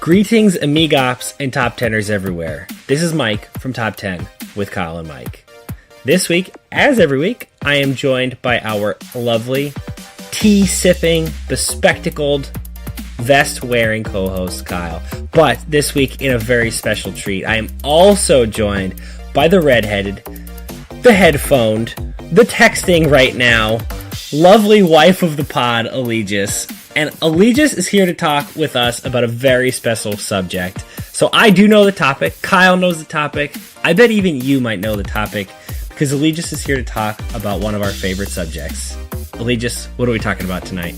Greetings, amigops and top teners everywhere. This is Mike from Top 10 with Kyle and Mike. This week, as every week, I am joined by our lovely, tea-sipping, bespectacled, vest-wearing co-host, Kyle. But this week, in a very special treat, I am also joined by the redheaded, the headphoned, the texting right now, lovely wife of the pod, Allegis. And Allegis is here to talk with us about a very special subject. So I do know the topic. Kyle knows the topic. I bet even you might know the topic because Allegis is here to talk about one of our favorite subjects. Allegis, what are we talking about tonight?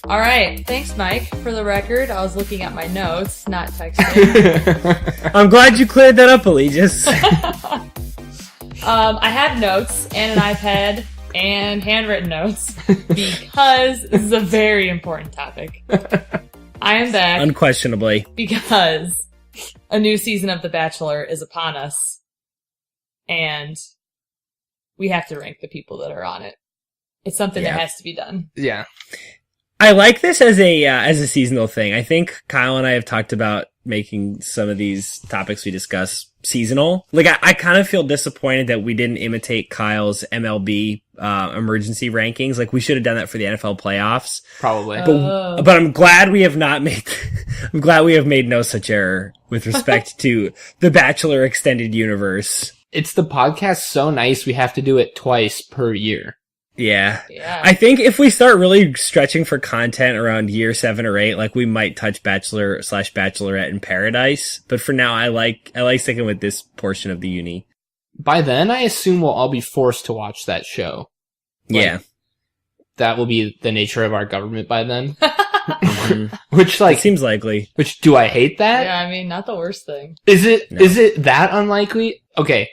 All right. Thanks, Mike. For the record, I was looking at my notes, not texting. I'm glad you cleared that up, Allegis. I have notes and an iPad and handwritten notes because this is a very important topic. I am back. Unquestionably. Because a new season of The Bachelor is upon us. And we have to rank the people that are on it. It's something that has to be done. Yeah. I like this as a seasonal thing. I think Kyle and I have talked about making some of these topics we discuss seasonal. Like, I kind of feel disappointed that we didn't imitate Kyle's MLB emergency rankings. Like, we should have done that for the NFL playoffs. Probably. But I'm glad we have not made. I'm glad we have made no such error with respect to the Bachelor extended universe. It's the podcast so nice we have to do it twice per year. Yeah. I think if we start really stretching for content around year 7 or 8, like we might touch Bachelor/Bachelorette in Paradise. But for now, I like sticking with this portion of the uni. By then, I assume we'll all be forced to watch that show. Yeah. That will be the nature of our government by then. Which, like, it seems likely. Which, do I hate that? Yeah, I mean, not the worst thing. Is it that unlikely? Okay.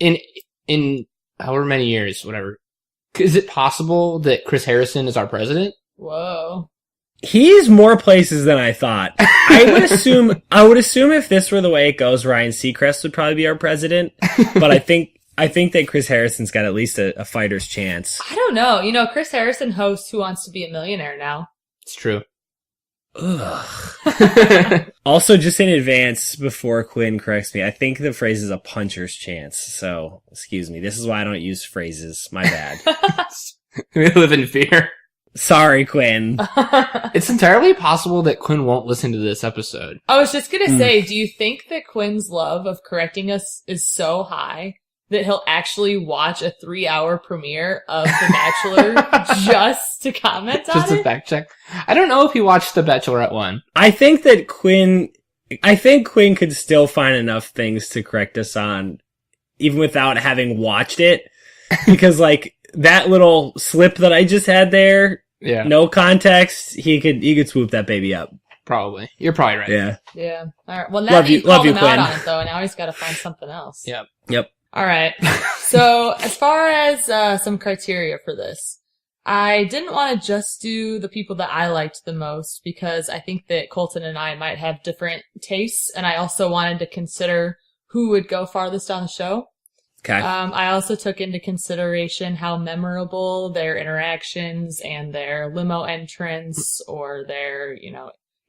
In however many years, whatever. Is it possible that Chris Harrison is our president? Whoa. He's more places than I thought. I would assume if this were the way it goes, Ryan Seacrest would probably be our president. But I think that Chris Harrison's got at least a fighter's chance. I don't know. You know, Chris Harrison hosts Who Wants to Be a Millionaire now. It's true. Ugh. Also, just in advance, before Quinn corrects me, I think the phrase is a puncher's chance. So, excuse me. This is why I don't use phrases. My bad. We live in fear. Sorry, Quinn. It's entirely possible that Quinn won't listen to this episode. I was just gonna say, do you think that Quinn's love of correcting us is so high that he'll actually watch a 3-hour premiere of The Bachelor just to comment on it? Just a fact check. I don't know if he watched The Bachelorette one. I think Quinn could still find enough things to correct us on, even without having watched it. Because, like, that little slip that I just had there, no context, he could swoop that baby up. Probably. You're probably right. Yeah. Yeah. All right. Well, now that you called him out on it, though, now he's got to find something else. Yep. All right. So as far as some criteria for this, I didn't want to just do the people that I liked the most because I think that Colton and I might have different tastes, and I also wanted to consider who would go farthest on the show. Okay. I also took into consideration how memorable their interactions and their limo entrance or their,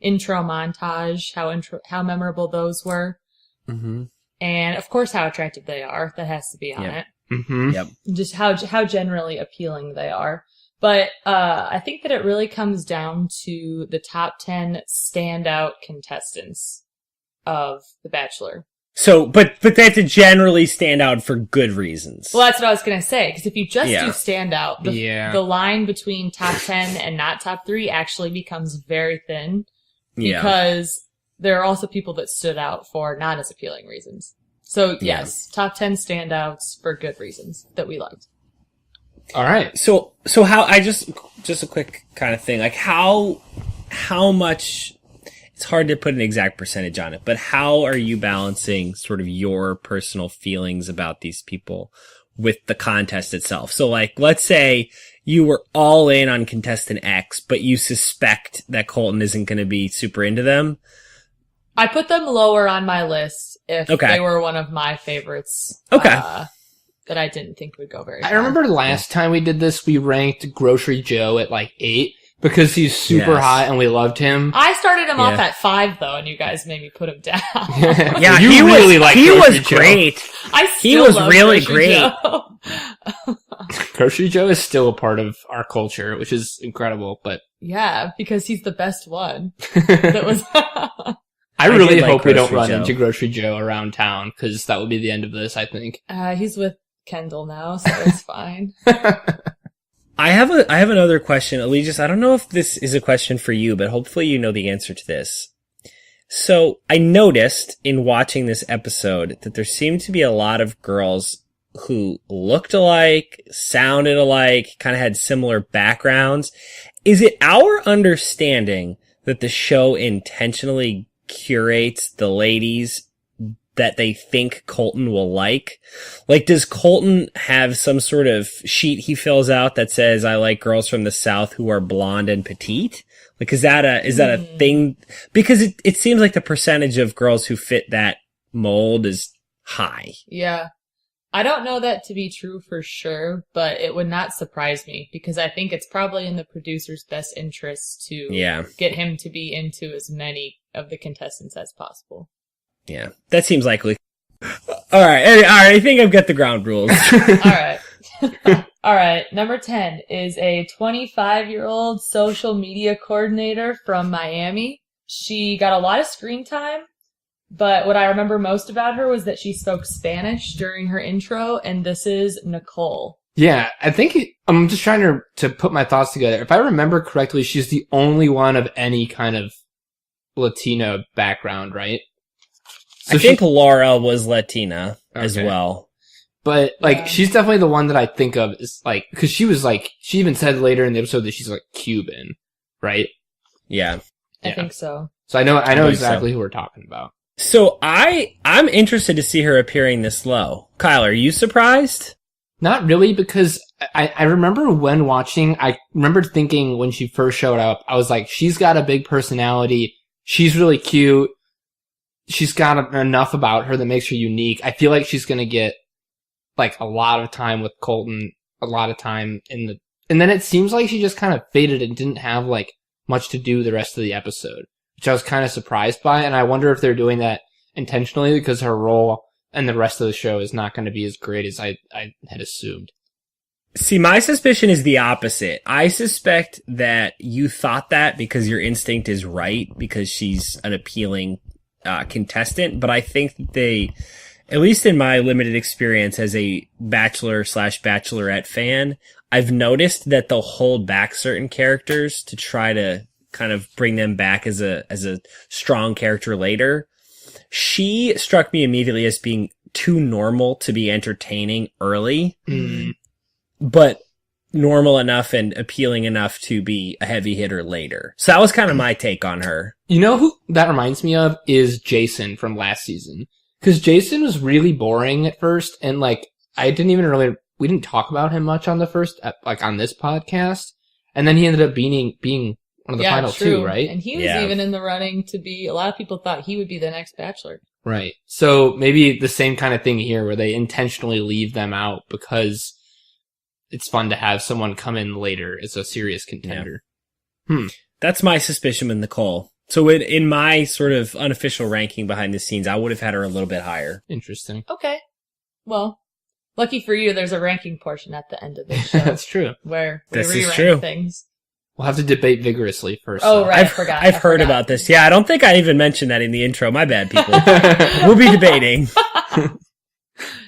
intro montage, how memorable those were. Mm-hmm. And of course, how attractive they are. That has to be on it. Mm-hmm. Yep. Just how generally appealing they are. But I think that it really comes down to the top 10 standout contestants of The Bachelor. So, but they have to generally stand out for good reasons. Well, that's what I was going to say. Because if you just do standout, the line between top 10 and not top 3 actually becomes very thin. Because there are also people that stood out for not as appealing reasons. So, yes, top 10 standouts for good reasons that we liked. All right. So how, just a quick kind of thing, like how much, it's hard to put an exact percentage on it, but how are you balancing sort of your personal feelings about these people with the contest itself? So, like, let's say you were all in on contestant X, but you suspect that Colton isn't going to be super into them. I put them lower on my list if they were one of my favorites. That I didn't think would go very far. I remember last time we did this, we ranked Grocery Joe at like 8, because he's super hot and we loved him. I started him off at 5 though, and you guys made me put him down. Yeah, he was great. He was really great. Grocery Joe is still a part of our culture, which is incredible, but yeah, because he's the best one. That was. I really hope we don't run into Grocery Joe around town, because that would be the end of this, I think. He's with Kendall now, so it's fine. I have another question, Allegis. I don't know if this is a question for you, but hopefully you know the answer to this. So I noticed in watching this episode that there seemed to be a lot of girls who looked alike, sounded alike, kind of had similar backgrounds. Is it our understanding that the show intentionally curates the ladies that they think Colton will like? Like, does Colton have some sort of sheet he fills out that says, I like girls from the South who are blonde and petite? Like, is that a thing? Because it seems like the percentage of girls who fit that mold is high. Yeah. I don't know that to be true for sure, but it would not surprise me, because I think it's probably in the producer's best interest to get him to be into as many of the contestants as possible. Yeah, that seems likely. All right. I think I've got the ground rules. All right. Number 10 is a 25-year-old social media coordinator from Miami. She got a lot of screen time, but what I remember most about her was that she spoke Spanish during her intro, and this is Nicole. Yeah, I think I'm just trying to put my thoughts together. If I remember correctly, she's the only one of any kind of Latino background, right? So I think Laura was Latina as well. But, she's definitely the one that I think of is, because she was, she even said later in the episode that she's, Cuban, right? Yeah. I think so. So I know exactly who we're talking about. So I'm interested to see her appearing this low. Kyle, are you surprised? Not really, because I remember when watching, I remember thinking when she first showed up, I was like, she's got a big personality. She's really cute. She's got enough about her that makes her unique. I feel like she's going to get a lot of time with Colton, a lot of time and then it seems like she just kind of faded and didn't have much to do the rest of the episode, which I was kind of surprised by. And I wonder if they're doing that intentionally because her role and the rest of the show is not going to be as great as I had assumed. See, my suspicion is the opposite. I suspect that you thought that because your instinct is right, because she's an appealing contestant. But I think that they, at least in my limited experience as a Bachelor/Bachelorette fan, I've noticed that they'll hold back certain characters to try to kind of bring them back as a strong character later. She struck me immediately as being too normal to be entertaining early, but normal enough and appealing enough to be a heavy hitter later. So that was kind of my take on her. You know who that reminds me of is Jason from last season. Because Jason was really boring at first, and we didn't talk about him much on the first, on this podcast, and then he ended up being one of the final two, right? And he was even in the running to be, a lot of people thought he would be the next Bachelor. Right. So maybe the same kind of thing here where they intentionally leave them out because it's fun to have someone come in later as a serious contender. Yeah. That's my suspicion with Nicole. So in my sort of unofficial ranking behind the scenes, I would have had her a little bit higher. Interesting. Okay. Well, lucky for you, there's a ranking portion at the end of this show. That's true. Where we re-rank things. We'll have to debate vigorously first. Oh, right. I forgot. I've heard about this. Yeah, I don't think I even mentioned that in the intro. My bad, people. We'll be debating.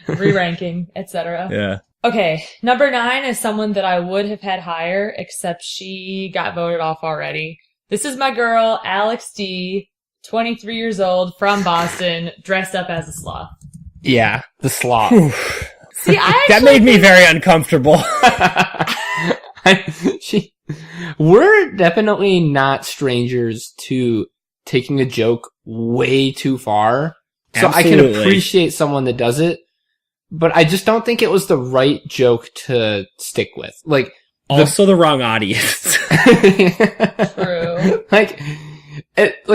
Re-ranking, etc. Yeah. Okay, number 9 is someone that I would have had higher, except she got voted off already. This is my girl, Alex D, 23 years old, from Boston, dressed up as a sloth. Yeah, the sloth. See, that made me very uncomfortable. We're definitely not strangers to taking a joke way too far. So absolutely. I can appreciate someone that does it, but I just don't think it was the right joke to stick with. Also the wrong audience. True. It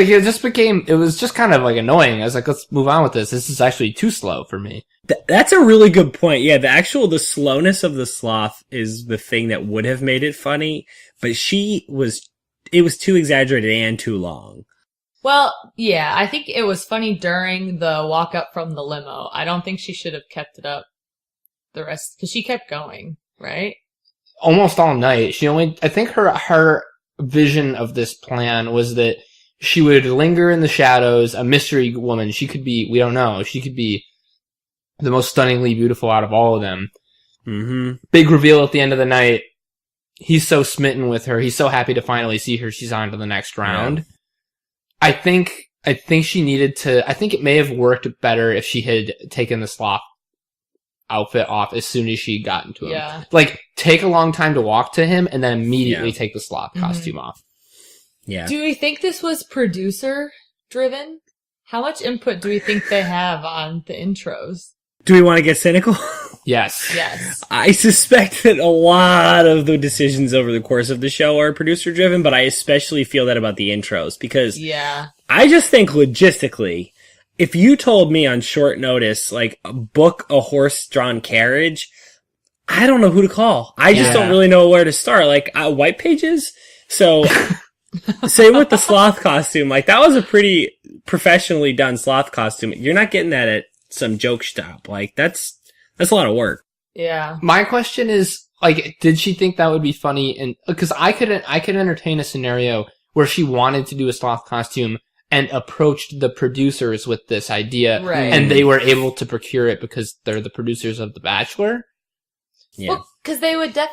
was just kind of annoying. I was like, let's move on with this. This is actually too slow for me. That's a really good point. Yeah, the slowness of the sloth is the thing that would have made it funny. but it was too exaggerated and too long. Well, yeah, I think it was funny during the walk up from the limo. I don't think she should have kept it up the rest, because she kept going, right? Almost all night. I think her vision of this plan was that she would linger in the shadows, a mystery woman. She could be, we don't know, she could be the most stunningly beautiful out of all of them. Mm-hmm. Big reveal at the end of the night. He's so smitten with her. He's so happy to finally see her. She's on to the next round. Yeah. I think she needed to, I think it may have worked better if she had taken the sloth outfit off as soon as she got into him. Yeah. Like, take a long time to walk to him and then immediately take the sloth costume off. Yeah. Do we think this was producer driven? How much input do we think they have on the intros? Do we want to get cynical? Yes. Yes. I suspect that a lot of the decisions over the course of the show are producer driven, but I especially feel that about the intros because I just think logistically, if you told me on short notice, like, book a horse-drawn carriage, I don't know who to call. I just don't really know where to start. Like, White Pages? So, same with the sloth costume. Like, that was a pretty professionally done sloth costume. You're not getting that at some joke shop. Like, that's a lot of work. Yeah. My question is, like, did she think that would be funny? And because I could entertain a scenario where she wanted to do a sloth costume and approached the producers with this idea, right, and they were able to procure it because they're the producers of The Bachelor. Yeah. Well, because they would have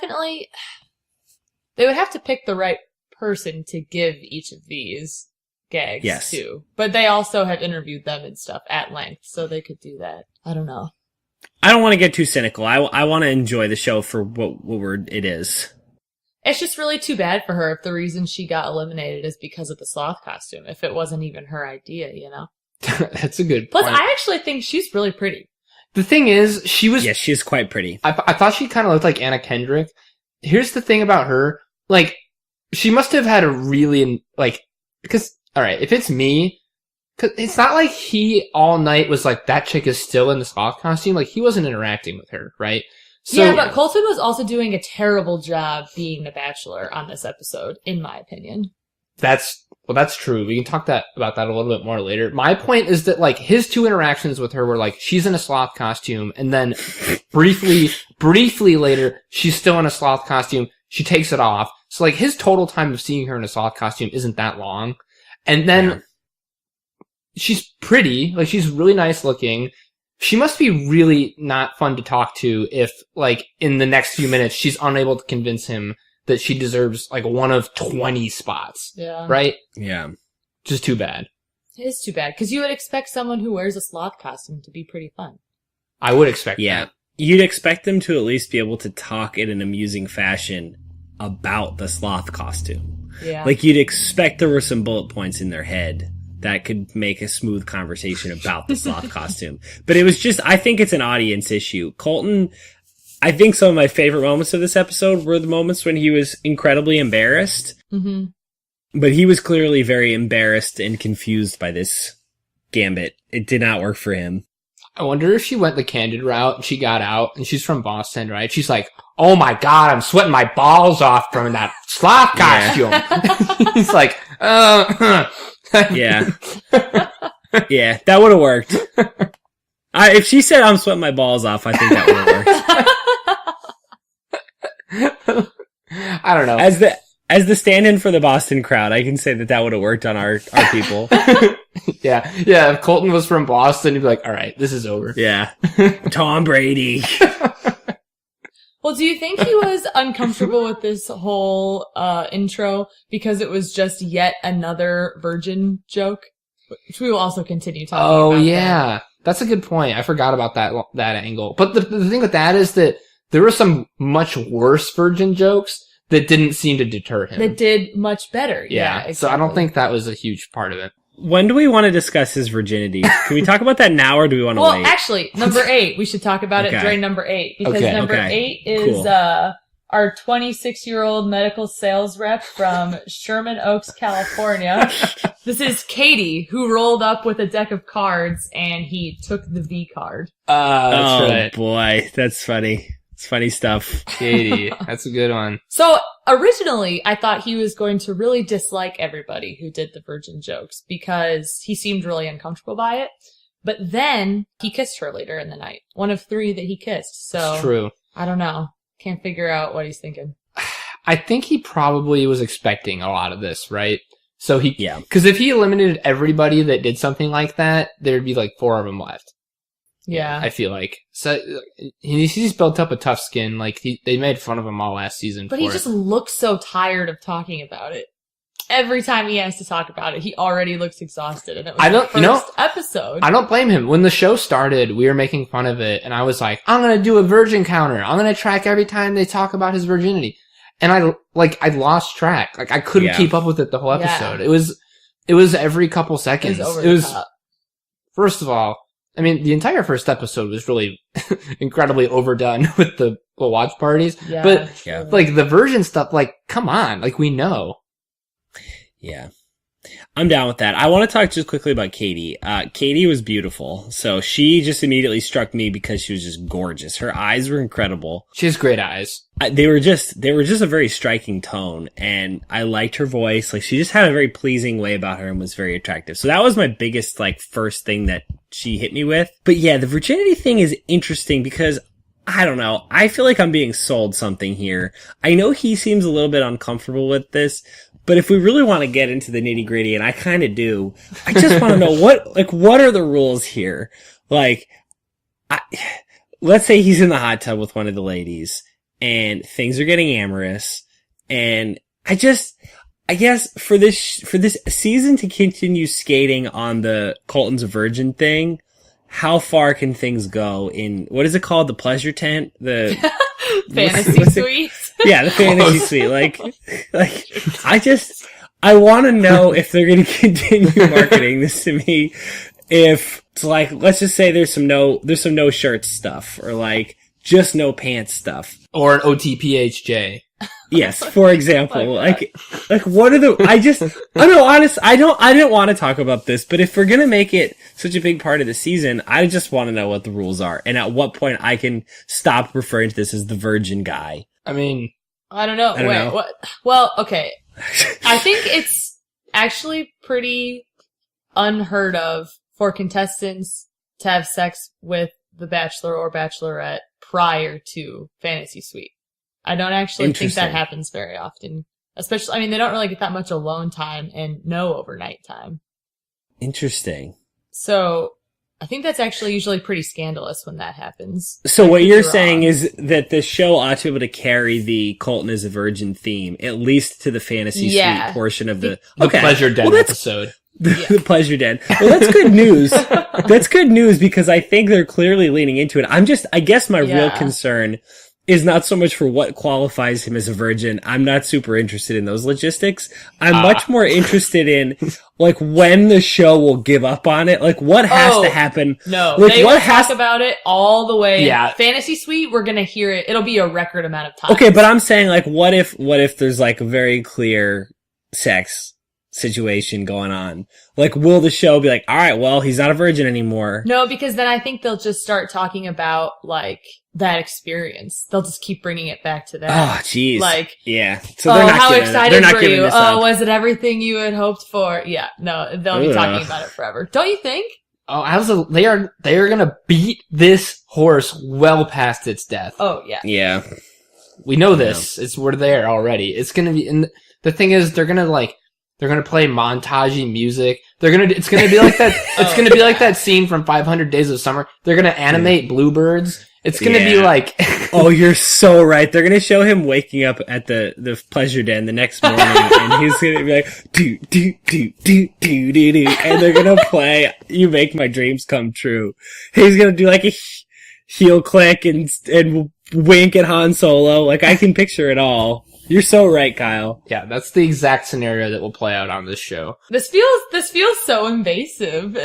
to pick the right person to give each of these gags to. But they also have interviewed them and stuff at length, so they could do that. I don't know. I don't want to get too cynical. I want to enjoy the show for what it is. It's just really too bad for her if the reason she got eliminated is because of the sloth costume, if it wasn't even her idea, you know? That's a good point. Plus, I actually think she's really pretty. The thing is, she was... Yes, she's quite pretty. I thought she kind of looked like Anna Kendrick. Here's the thing about her. Like, she must have had a really, like... Because, alright, if it's me... Cause it's not like he all night was like, that chick is still in the sloth costume. Like, he wasn't interacting with her, right? So, yeah, but Colton was also doing a terrible job being the Bachelor on this episode, in my opinion. That's true. We can talk about that a little bit more later. My point is that, like, his two interactions with her were like, she's in a sloth costume, and then briefly later, she's still in a sloth costume. She takes it off. So, like, his total time of seeing her in a sloth costume isn't that long. And then she's pretty. Like, she's really nice looking. She must be really not fun to talk to if, like, in the next few minutes, she's unable to convince him that she deserves, like, one of 20 spots. Yeah. Right? Yeah. Just too bad. It is too bad, because you would expect someone who wears a sloth costume to be pretty fun. I would expect that. You'd expect them to at least be able to talk in an amusing fashion about the sloth costume. Yeah. Like, you'd expect there were some bullet points in their head that could make a smooth conversation about the sloth costume. But it was just, I think it's an audience issue. Colton, I think some of my favorite moments of this episode were the moments when he was incredibly embarrassed. Mm-hmm. But he was clearly very embarrassed and confused by this gambit. It did not work for him. I wonder if she went the candid route and she got out, and she's from Boston, right? She's like, oh my god, I'm sweating my balls off from that sloth costume. He's like, yeah. Yeah, that would have worked. If she said I'm sweating my balls off, I think that would have worked. I don't know. As the stand-in for the Boston crowd, I can say that would have worked on our people. Yeah. If Colton was from Boston, he'd be like, all right, this is over. Yeah. Tom Brady. Well, do you think he was uncomfortable with this whole intro because it was just yet another virgin joke? Which we will also continue talking about. Oh, yeah. That's a good point. I forgot about that angle. But the thing with that is that there were some much worse virgin jokes that didn't seem to deter him. That did much better. Yeah, exactly. So I don't think that was a huge part of it. When do we want to discuss his virginity? Can we talk about that now, or do we want to wait? Well, actually, number 8. We should talk about it during number 8. Because number 8 is cool. Our 26-year-old medical sales rep from Sherman Oaks, California. This is Katie, who rolled up with a deck of cards, and he took the V card. That's right. Oh, boy. That's funny. It's funny stuff. Katie, that's a good one. So originally, I thought he was going to really dislike everybody who did the virgin jokes because he seemed really uncomfortable by it. But then he kissed her later in the night. One of 3 that he kissed. So it's true. I don't know. Can't figure out what he's thinking. I think he probably was expecting a lot of this, right? So because if he eliminated everybody that did something like that, there'd be like 4 of them left. Yeah. I feel like. So he's built up a tough skin. Like they made fun of him all last season. But he just looks so tired of talking about it. Every time he has to talk about it, he already looks exhausted. And it was the first episode. I don't blame him. When the show started, we were making fun of it, and I was like, I'm gonna do a virgin counter. I'm gonna track every time they talk about his virginity. And I lost track. Like I couldn't keep up with it the whole episode. Yeah. It was every couple seconds. It was first of all, I mean, the entire first episode was really incredibly overdone with the watch parties. Yeah, but like the virgin stuff, like, come on, like we know. Yeah. I'm down with that. I want to talk just quickly about Katie. Katie was beautiful. So she just immediately struck me because she was just gorgeous. Her eyes were incredible. She has great eyes. They were just a very striking tone, and I liked her voice. Like, she just had a very pleasing way about her and was very attractive. So that was my biggest, like, first thing that she hit me with. But yeah, the virginity thing is interesting because I don't know. I feel like I'm being sold something here. I know he seems a little bit uncomfortable with this, but if we really want to get into the nitty gritty, and I kind of do, I just want to know what are the rules here? Like, let's say he's in the hot tub with one of the ladies and things are getting amorous. And I guess for this season to continue skating on the Colton's a virgin thing, how far can things go in, what is it called? The pleasure tent? The fantasy suite? Yeah, the fantasy suite. Like, I want to know if they're going to continue marketing this to me. If it's like, let's just say there's some no shirts stuff, or like just no pants stuff, or an OTPHJ. Yes, for example, like what are the? I didn't want to talk about this, but if we're gonna make it such a big part of the season, I just want to know what the rules are and at what point I can stop referring to this as the virgin guy. I mean, I don't know. What? Well, okay. I think it's actually pretty unheard of for contestants to have sex with the Bachelor or Bachelorette prior to Fantasy Suite. I don't actually think that happens very often. Especially, I mean, they don't really get that much alone time and no overnight time. Interesting. So, I think that's actually usually pretty scandalous when that happens. So what you're saying is that the show ought to be able to carry the Colton is a virgin theme, at least to the Fantasy Suite portion of the Pleasure Den episode. The Pleasure Den. Well, that's good news. That's good news because I think they're clearly leaning into it. I guess my real concern is not so much for what qualifies him as a virgin. I'm not super interested in those logistics. I'm much more interested in, like, when the show will give up on it. Like, what has to happen? No, like, they will talk about it all the way. Yeah. Fantasy Suite, we're gonna hear it. It'll be a record amount of time. Okay, but I'm saying, like, what if there's, like, a very clear sex situation going on? Like, will the show be like, all right, well, he's not a virgin anymore? No, because then I think they'll just start talking about, like, that experience. They'll just keep bringing it back to that. Oh, jeez. Like, yeah. So they're not how excited were you? Oh, was it everything you had hoped for? Yeah. No, they'll be talking about it forever. Don't you think? Oh, they are gonna beat this horse well past its death. Oh, yeah. Yeah. We know this. We're there already. It's gonna be, and the thing is, they're gonna play montagey music. It's gonna be like that. It's gonna be like that scene from 500 Days of Summer. They're gonna animate bluebirds. It's gonna be like. Oh, you're so right. They're gonna show him waking up at the Pleasure Den the next morning, and he's gonna be like, do do do do do do do, and they're gonna play "You Make My Dreams Come True." He's gonna do like a heel click and wink at Han Solo. Like, I can picture it all. You're so right, Kyle. Yeah, that's the exact scenario that will play out on this show. This feels so invasive. But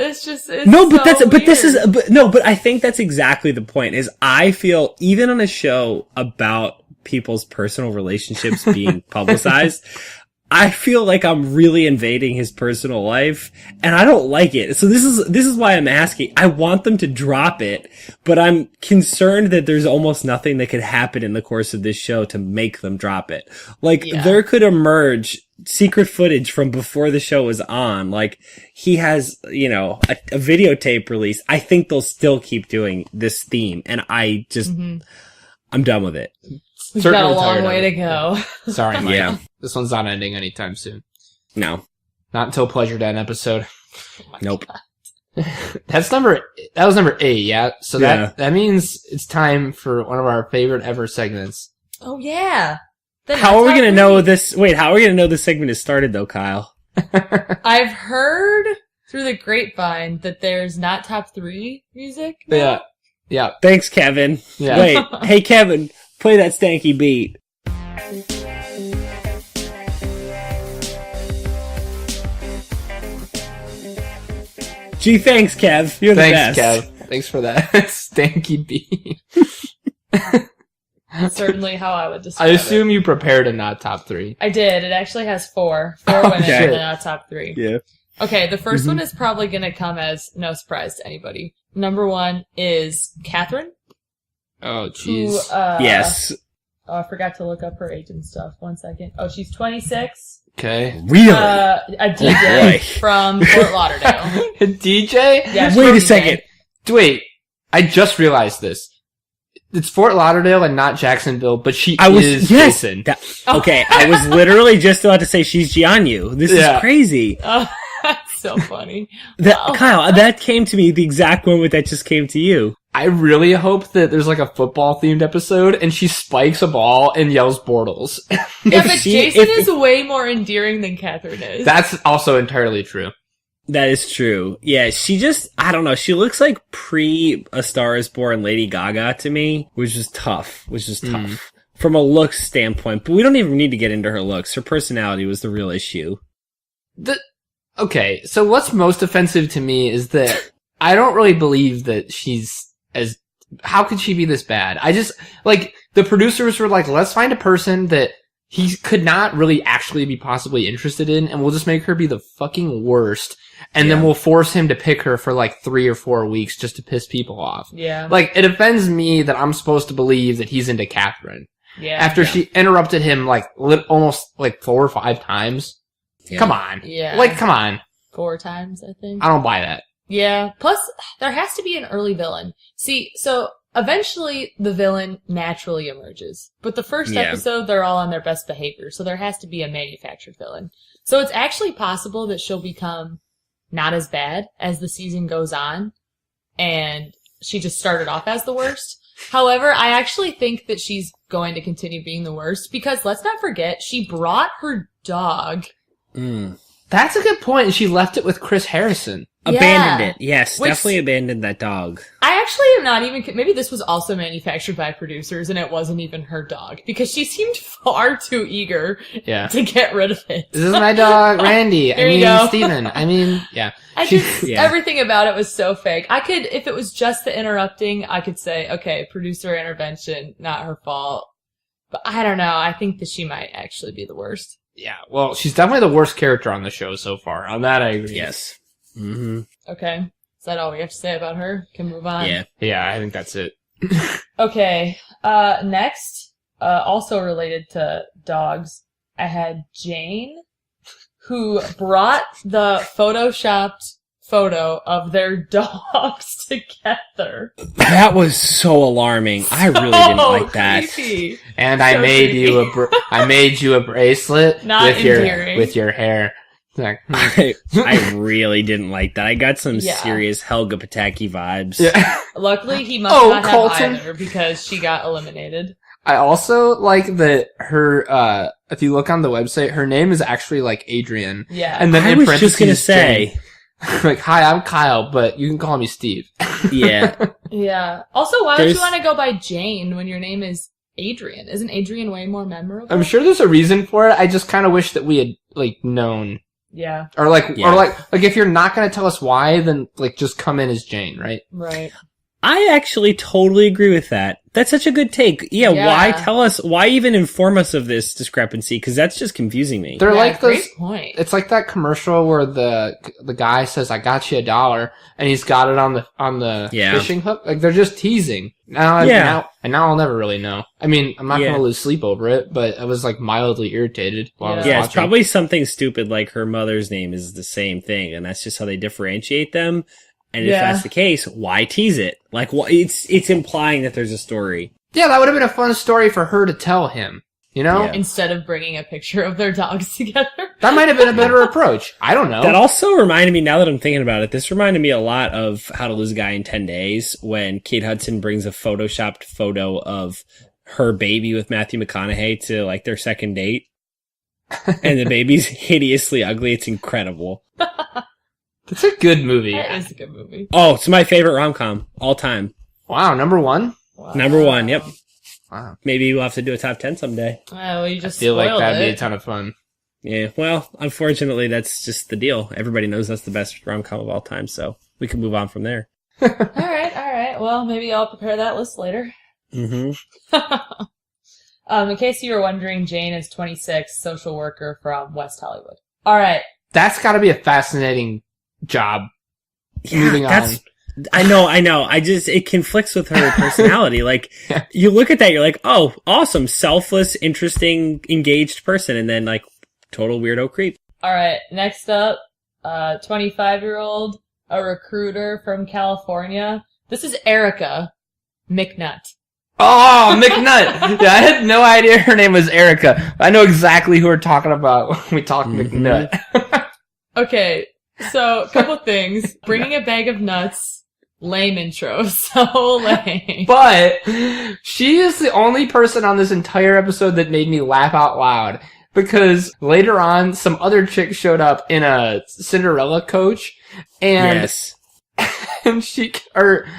I think that's exactly the point. Is I feel even on a show about people's personal relationships being publicized, I feel like I'm really invading his personal life, and I don't like it. So this is why I'm asking. I want them to drop it, but I'm concerned that there's almost nothing that could happen in the course of this show to make them drop it. Like, there could emerge secret footage from before the show was on. Like, he has, you know, a videotape release. I think they'll still keep doing this theme, and I just, I'm done with it. We've got a long way to go. Sorry, Mike. Yeah. This one's not ending anytime soon. No. Not until Pleasure Den episode. Nope. That was number 8, yeah? So that means it's time for one of our favorite ever segments. Oh, yeah. How are we going to know this? Wait, how are we going to know this segment is started, though, Kyle? I've heard through the grapevine that there's not top 3 music now. Yeah. Yeah. Thanks, Kevin. Yeah. Wait, hey, Kevin, play that stanky beat. Gee, thanks, Kev. You're the best. Thanks, Kev. Thanks for that stanky beat. Certainly how I would describe I assume you prepared a not top 3. I did. It actually has 4 women in the not top 3. Yeah. Okay, the first one is probably going to come as no surprise to anybody. Number 1 is Catherine. Oh, jeez. Yes. Oh, I forgot to look up her age and stuff. 1 second. Oh, she's 26. Okay. Really? A DJ from Fort Lauderdale. A DJ? Yeah, wait a second. Wait, I just realized this. It's Fort Lauderdale and not Jacksonville, but is Jason. Okay, I was literally just about to say she's Jianyu. This is crazy. Oh, that's so funny. Kyle, that came to me the exact moment that just came to you. I really hope that there's like a football themed episode and she spikes a ball and yells Bortles. Yeah, but Jason is way more endearing than Catherine is. That's also entirely true. That is true. Yeah, she just, I don't know, she looks like pre-A Star is Born Lady Gaga to me, which is tough. From a looks standpoint. But we don't even need to get into her looks. Her personality was the real issue. Okay, so what's most offensive to me is that I don't really believe that she's how could she be this bad? I just, like, the producers were like, let's find a person that he could not really actually be possibly interested in, and we'll just make her be the fucking worst. And then we'll force him to pick her for like 3 or 4 weeks just to piss people off. Yeah. Like, it offends me that I'm supposed to believe that he's into Catherine. Yeah. After she interrupted him like almost like 4 or 5 times. Yeah. Come on. Yeah. Like, come on. 4 times, I think. I don't buy that. Yeah. Plus, there has to be an early villain. See, so eventually the villain naturally emerges. But the first episode, they're all on their best behavior. So there has to be a manufactured villain. So it's actually possible that she'll become not as bad as the season goes on. And she just started off as the worst. However, I actually think that she's going to continue being the worst because let's not forget, she brought her dog. That's a good point. And she left it with Chris Harrison. Abandoned it. Yes, definitely abandoned that dog. I actually am not even... Maybe this was also manufactured by producers and it wasn't even her dog. Because she seemed far too eager to get rid of it. This is my dog, Randy. Steven. Everything about it was so fake. I could, if it was just the interrupting, I could say, okay, producer intervention, not her fault. But I don't know. I think that she might actually be the worst. Yeah, well, she's definitely the worst character on the show so far. On that, I agree. Yes. Okay. Is that all we have to say about her? Can we move on? Yeah, I think that's it. Okay. Next, also related to dogs, I had Jane, who brought the photoshopped photo of their dogs together. That was so alarming. I really didn't like that. Creepy. And I made you a bracelet with your hair. I really didn't like that. I got some serious Helga Pataki vibes. Yeah. Luckily, he must not Colton. Have either because she got eliminated. I also like that her, if you look on the website, her name is actually like Adrian. Yeah. And then I was just gonna say, like, hi, I'm Kyle, but you can call me Steve. Yeah. Yeah. Also, why would you want to go by Jane when your name is Adrian? Isn't Adrian way more memorable? I'm sure there's a reason for it. I just kind of wish that we had, like, known. Yeah. Or like if you're not going to tell us why, then, like, just come in as Jane, right? Right. I actually totally agree with that. That's such a good take. Yeah, why even inform us of this discrepancy? Because that's just confusing me. They're like those, great point. It's like that commercial where the guy says, "I got you $1," and he's got it on the fishing hook. Like, they're just teasing. Now I'll never really know. I mean, I'm not gonna lose sleep over it, but I was like mildly irritated while I was watching. It's probably something stupid like her mother's name is the same thing, and that's just how they differentiate them. And if that's the case, why tease it? Like, it's implying that there's a story. Yeah, that would have been a fun story for her to tell him, you know? Yeah. Instead of bringing a picture of their dogs together. That might have been a better approach. I don't know. That also reminded me, now that I'm thinking about it, this reminded me a lot of How to Lose a Guy in 10 Days, when Kate Hudson brings a photoshopped photo of her baby with Matthew McConaughey to, like, their second date. And the baby's hideously ugly. It's incredible. It's a good movie. That is a good movie. Oh, it's my favorite rom-com all time. Wow, number one? Wow. Number one, yep. Wow. Maybe we'll have to do a top 10 someday. Well, you just I feel like that'd it. be a ton of fun. Yeah, well, unfortunately, that's just the deal. Everybody knows that's the best rom-com of all time, so we can move on from there. All right. Well, maybe I'll prepare that list later. Mm-hmm. In case you were wondering, Jane is 26, social worker from West Hollywood. All right. That's got to be a fascinating job. Yeah, moving on. I know. It conflicts with her personality. Like, you look at that, you're like, oh, awesome, selfless, interesting, engaged person, and then, like, total weirdo creep. All right, next up, 25-year-old, a recruiter from California. This is Erica McNutt. Oh, McNutt! Yeah, I had no idea her name was Erica. I know exactly who we're talking about when we talk McNutt. Okay. So, a couple things. Bringing a bag of nuts. Lame intro. So lame. But she is the only person on this entire episode that made me laugh out loud. Because later on, some other chick showed up in a Cinderella coach. And, yes. And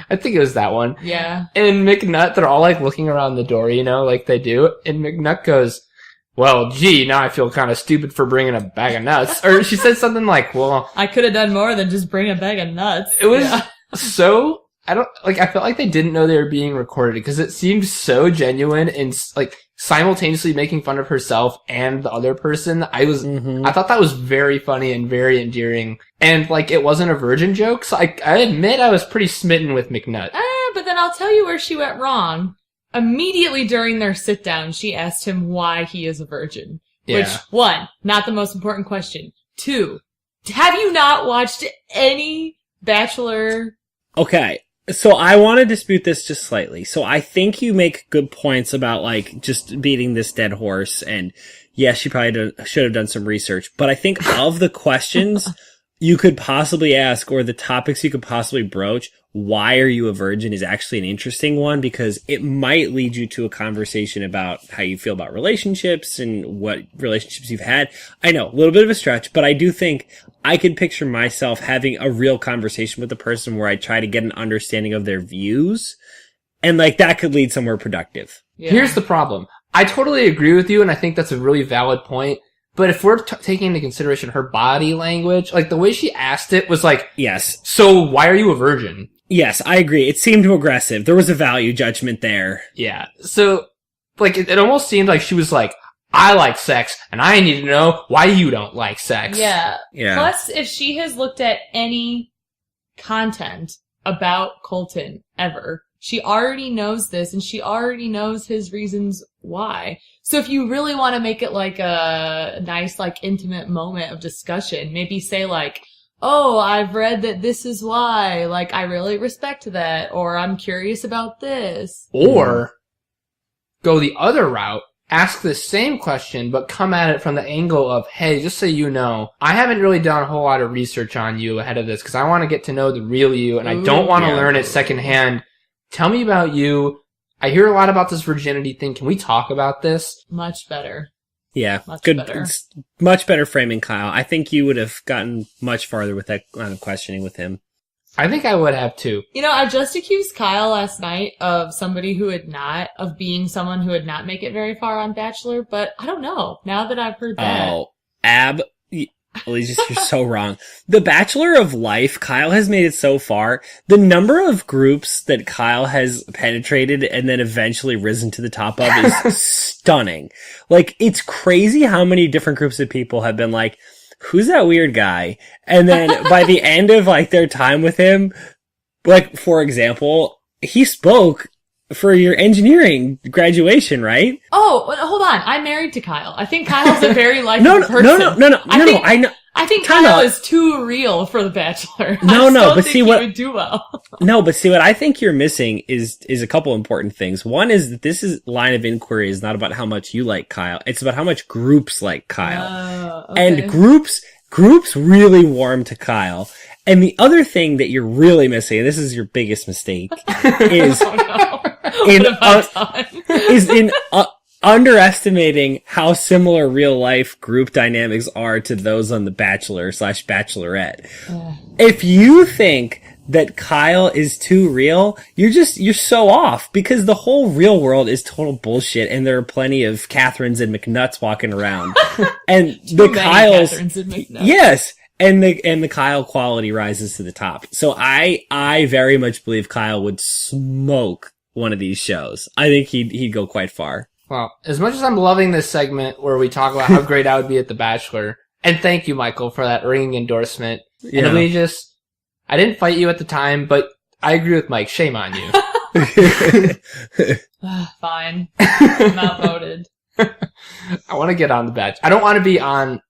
I think it was that one. Yeah. And McNutt, they're all like looking around the door, you know, like they do. And McNutt goes, well, gee, now I feel kind of stupid for bringing a bag of nuts. Or she said something like, well, I could have done more than just bring a bag of nuts. It was so, I felt like they didn't know they were being recorded because it seemed so genuine and like simultaneously making fun of herself and the other person. I thought that was very funny and very endearing. And like, it wasn't a virgin joke. So I admit I was pretty smitten with McNutt. But then I'll tell you where she went wrong. Immediately during their sit down, she asked him why he is a virgin. Yeah. Which, 1, not the most important question. 2, have you not watched any Bachelor? Okay. So I want to dispute this just slightly. So I think you make good points about like just beating this dead horse. And yes, she probably should have done some research, but I think of the questions you could possibly ask or the topics you could possibly broach, why are you a virgin is actually an interesting one because it might lead you to a conversation about how you feel about relationships and what relationships you've had. I know, a little bit of a stretch, but I do think I could picture myself having a real conversation with a person where I try to get an understanding of their views and like that could lead somewhere productive. Yeah. Here's the problem. I totally agree with you and I think that's a really valid point. But if we're taking into consideration her body language, like the way she asked it was like, yes. So why are you a virgin? Yes, I agree. It seemed too aggressive. There was a value judgment there. Yeah. So, like, it almost seemed like she was like, I like sex, and I need to know why you don't like sex. Yeah. Yeah. Plus, if she has looked at any content about Colton ever, she already knows this, and she already knows his reasons why. So if you really want to make it like a nice, like, intimate moment of discussion, maybe say like, oh, I've read that this is why, like, I really respect that, or I'm curious about this. Or go the other route, ask the same question, but come at it from the angle of, hey, just so you know, I haven't really done a whole lot of research on you ahead of this, because I want to get to know the real you, and I don't want to learn it secondhand. Tell me about you. I hear a lot about this virginity thing. Can we talk about this? Much better. Yeah, better. Much better framing, Kyle. I think you would have gotten much farther with that line of questioning with him. I think I would have too. You know, I just accused Kyle last night of being someone who would not make it very far on Bachelor, but I don't know. Now that I've heard that. Oh, Allegis, you're so wrong. The Bachelor of Life, Kyle has made it so far. The number of groups that Kyle has penetrated and then eventually risen to the top of is stunning. Like, it's crazy how many different groups of people have been like, who's that weird guy? And then by the end of like their time with him, like, for example, he spoke for your engineering graduation, right? Oh, hold on. I'm married to Kyle. I think Kyle's a very likable person. No. I know. I think Kyle is too real for The Bachelor. But see what he would do well. No, but see what I think you're missing is a couple important things. One is that line of inquiry is not about how much you like Kyle. It's about how much groups like Kyle. Okay. And groups really warm to Kyle. And the other thing that you're really missing, and this is your biggest mistake, is in underestimating how similar real life group dynamics are to those on The Bachelor/Bachelorette. If you think that Kyle is too real, you're so off, because the whole real world is total bullshit, and there are plenty of Catherines and McNutts walking around. And the Kyles, Catherines and McNutts. yes. And the Kyle quality rises to the top. So I very much believe Kyle would smoke one of these shows. I think he'd go quite far. Well, as much as I'm loving this segment where we talk about how great I would be at The Bachelor, and thank you, Michael, for that ringing endorsement. Yeah. And I didn't fight you at the time, but I agree with Mike. Shame on you. Fine. I'm outvoted. I want to get on The Bachelor. I don't want to be on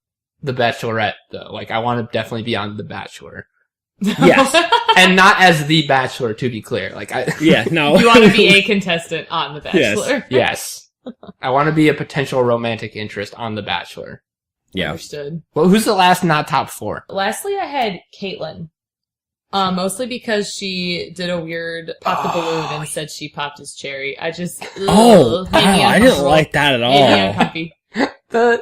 The Bachelorette, though. Like, I want to definitely be on The Bachelor. Yes. And not as The Bachelor, to be clear. Like, no. You want to be a contestant on The Bachelor. Yes. I want to be a potential romantic interest on The Bachelor. Yeah. Understood. Well, who's the last not top 4? Lastly, I had Caitlyn. Mostly because she did a weird pop the balloon and said she popped his cherry. I just, I didn't like that at all. Made me uncomfy.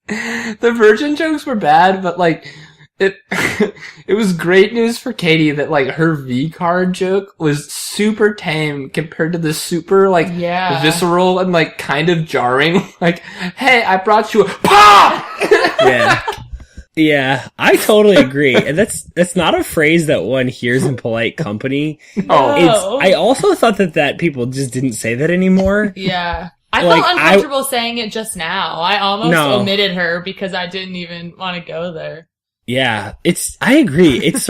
The virgin jokes were bad, but like, it was great news for Katie that like her V card joke was super tame compared to the super like visceral and like kind of jarring. Like, hey, I brought you a pop! Yeah, I totally agree. And that's not a phrase that one hears in polite company. No. I also thought that people just didn't say that anymore. Yeah. I felt uncomfortable saying it just now. I almost omitted her because I didn't even want to go there. Yeah, I agree. It's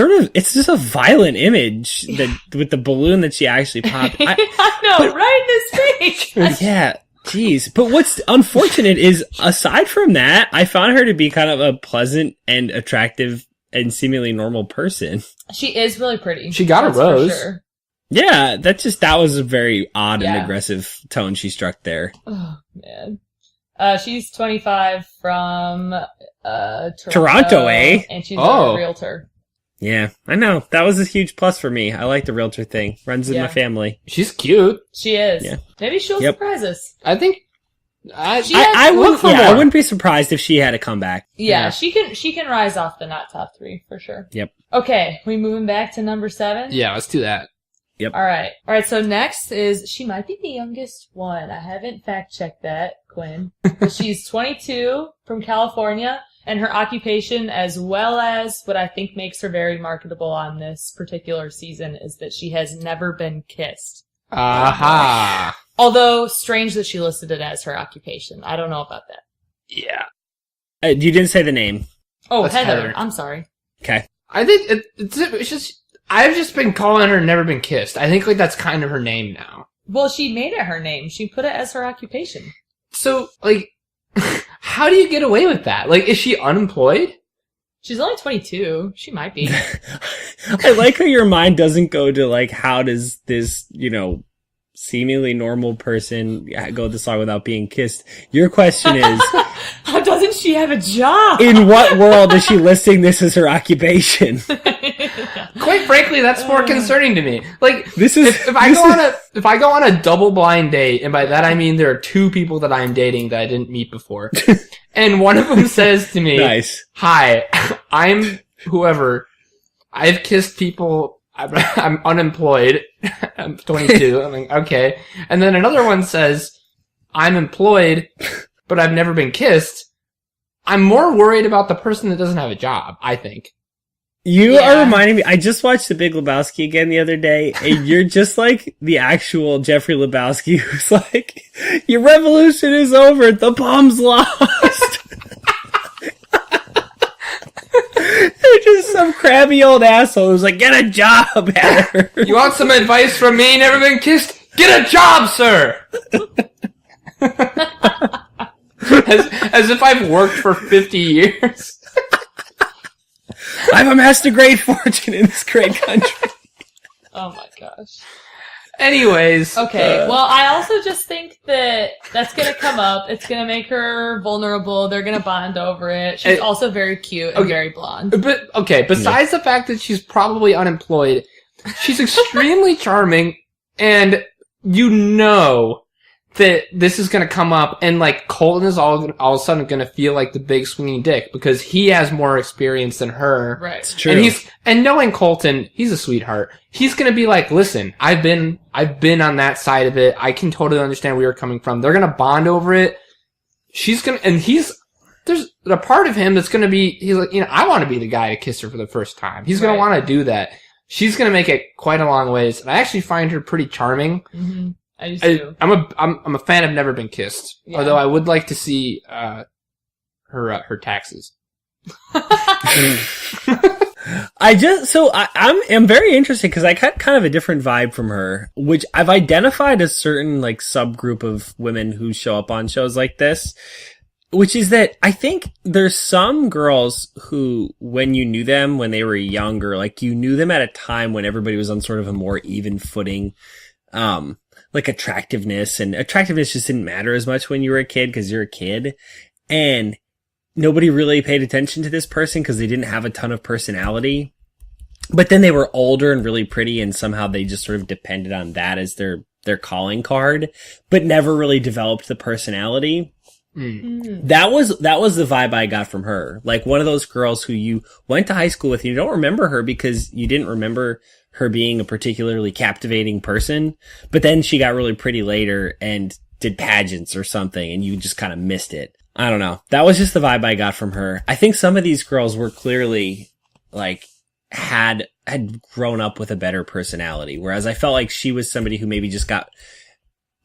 just a violent image that with the balloon that she actually popped. I know, right in his face. Yeah, jeez. But what's unfortunate is, aside from that, I found her to be kind of a pleasant and attractive and seemingly normal person. She is really pretty. She got a rose. For sure. Yeah, that was a very odd and aggressive tone she struck there. Oh, man. She's 25 from Toronto, eh? And she's a realtor. Yeah, I know. That was a huge plus for me. I like the realtor thing. Runs in my family. She's cute. She is. Yeah. Maybe she'll surprise us. I think I wouldn't be surprised if she had a comeback. Yeah, she can rise off the not top 3 for sure. Yep. Okay, we moving back to number 7? Yeah, let's do that. Yep. All right. So next is, she might be the youngest one. I haven't fact checked that, Quinn. She's 22 from California, and her occupation, as well as what I think makes her very marketable on this particular season, is that she has never been kissed. Aha. Although strange that she listed it as her occupation. I don't know about that. Yeah. You didn't say the name. Oh, Heather. I'm sorry. Okay. I think it's just. I've just been calling her Never Been Kissed. I think like that's kind of her name now. Well, she made it her name. She put it as her occupation. So, like, how do you get away with that? Like, is she unemployed? She's only 22. She might be. I like how your mind doesn't go to, like, how does this, seemingly normal person go this far without being kissed? Your question is... How doesn't she have a job? In what world is she listing this as her occupation? Quite frankly, that's more concerning to me. Like, this is if I go on a double blind date, and by that I mean there are 2 people that I'm dating that I didn't meet before, and one of them says to me, "Nice, hi, I'm whoever. I've kissed people. I'm unemployed. I'm 22. I'm like, okay." And then another one says, "I'm employed, but I've never been kissed." I'm more worried about the person that doesn't have a job, I think. You are reminding me, I just watched The Big Lebowski again the other day, and you're just like the actual Jeffrey Lebowski who's like, your revolution is over, the bomb's lost. They're just some crabby old asshole who's like, get a job, Heather. You want some advice from me, never been kissed? Get a job, sir! As if I've worked for 50 years. I've amassed a great fortune in this great country. Oh my gosh. Anyways. Okay, well, I also just think that that's gonna come up. It's gonna make her vulnerable. They're gonna bond over it. She's also very cute and very blonde. But, okay, besides the fact that she's probably unemployed, she's extremely charming, and you know that this is gonna come up, and like Colton is all of a sudden gonna feel like the big swinging dick because he has more experience than her. Right. It's true. And knowing Colton, he's a sweetheart. He's gonna be like, listen, I've been on that side of it. I can totally understand where you're coming from. They're gonna bond over it. There's a part of him that's gonna be, he's like, I want to be the guy to kiss her for the first time. He's gonna want to do that. She's gonna make it quite a long ways. And I actually find her pretty charming. Mm-hmm. I used to. I'm a fan of Never Been Kissed. Yeah. Although I would like to see her taxes. I'm very interested because I got kind of a different vibe from her, which I've identified a certain like subgroup of women who show up on shows like this, which is that I think there's some girls who, when you knew them when they were younger, like you knew them at a time when everybody was on sort of a more even footing, like attractiveness just didn't matter as much when you were a kid because you're a kid, and nobody really paid attention to this person because they didn't have a ton of personality. But then they were older and really pretty, and somehow they just sort of depended on that as their calling card, but never really developed the personality. Mm. That was the vibe I got from her. Like one of those girls who you went to high school with, and you don't remember her because you didn't remember her being a particularly captivating person, but then she got really pretty later and did pageants or something, and you just kind of missed it. I don't know. That was just the vibe I got from her. I think some of these girls were clearly like had grown up with a better personality, whereas I felt like she was somebody who maybe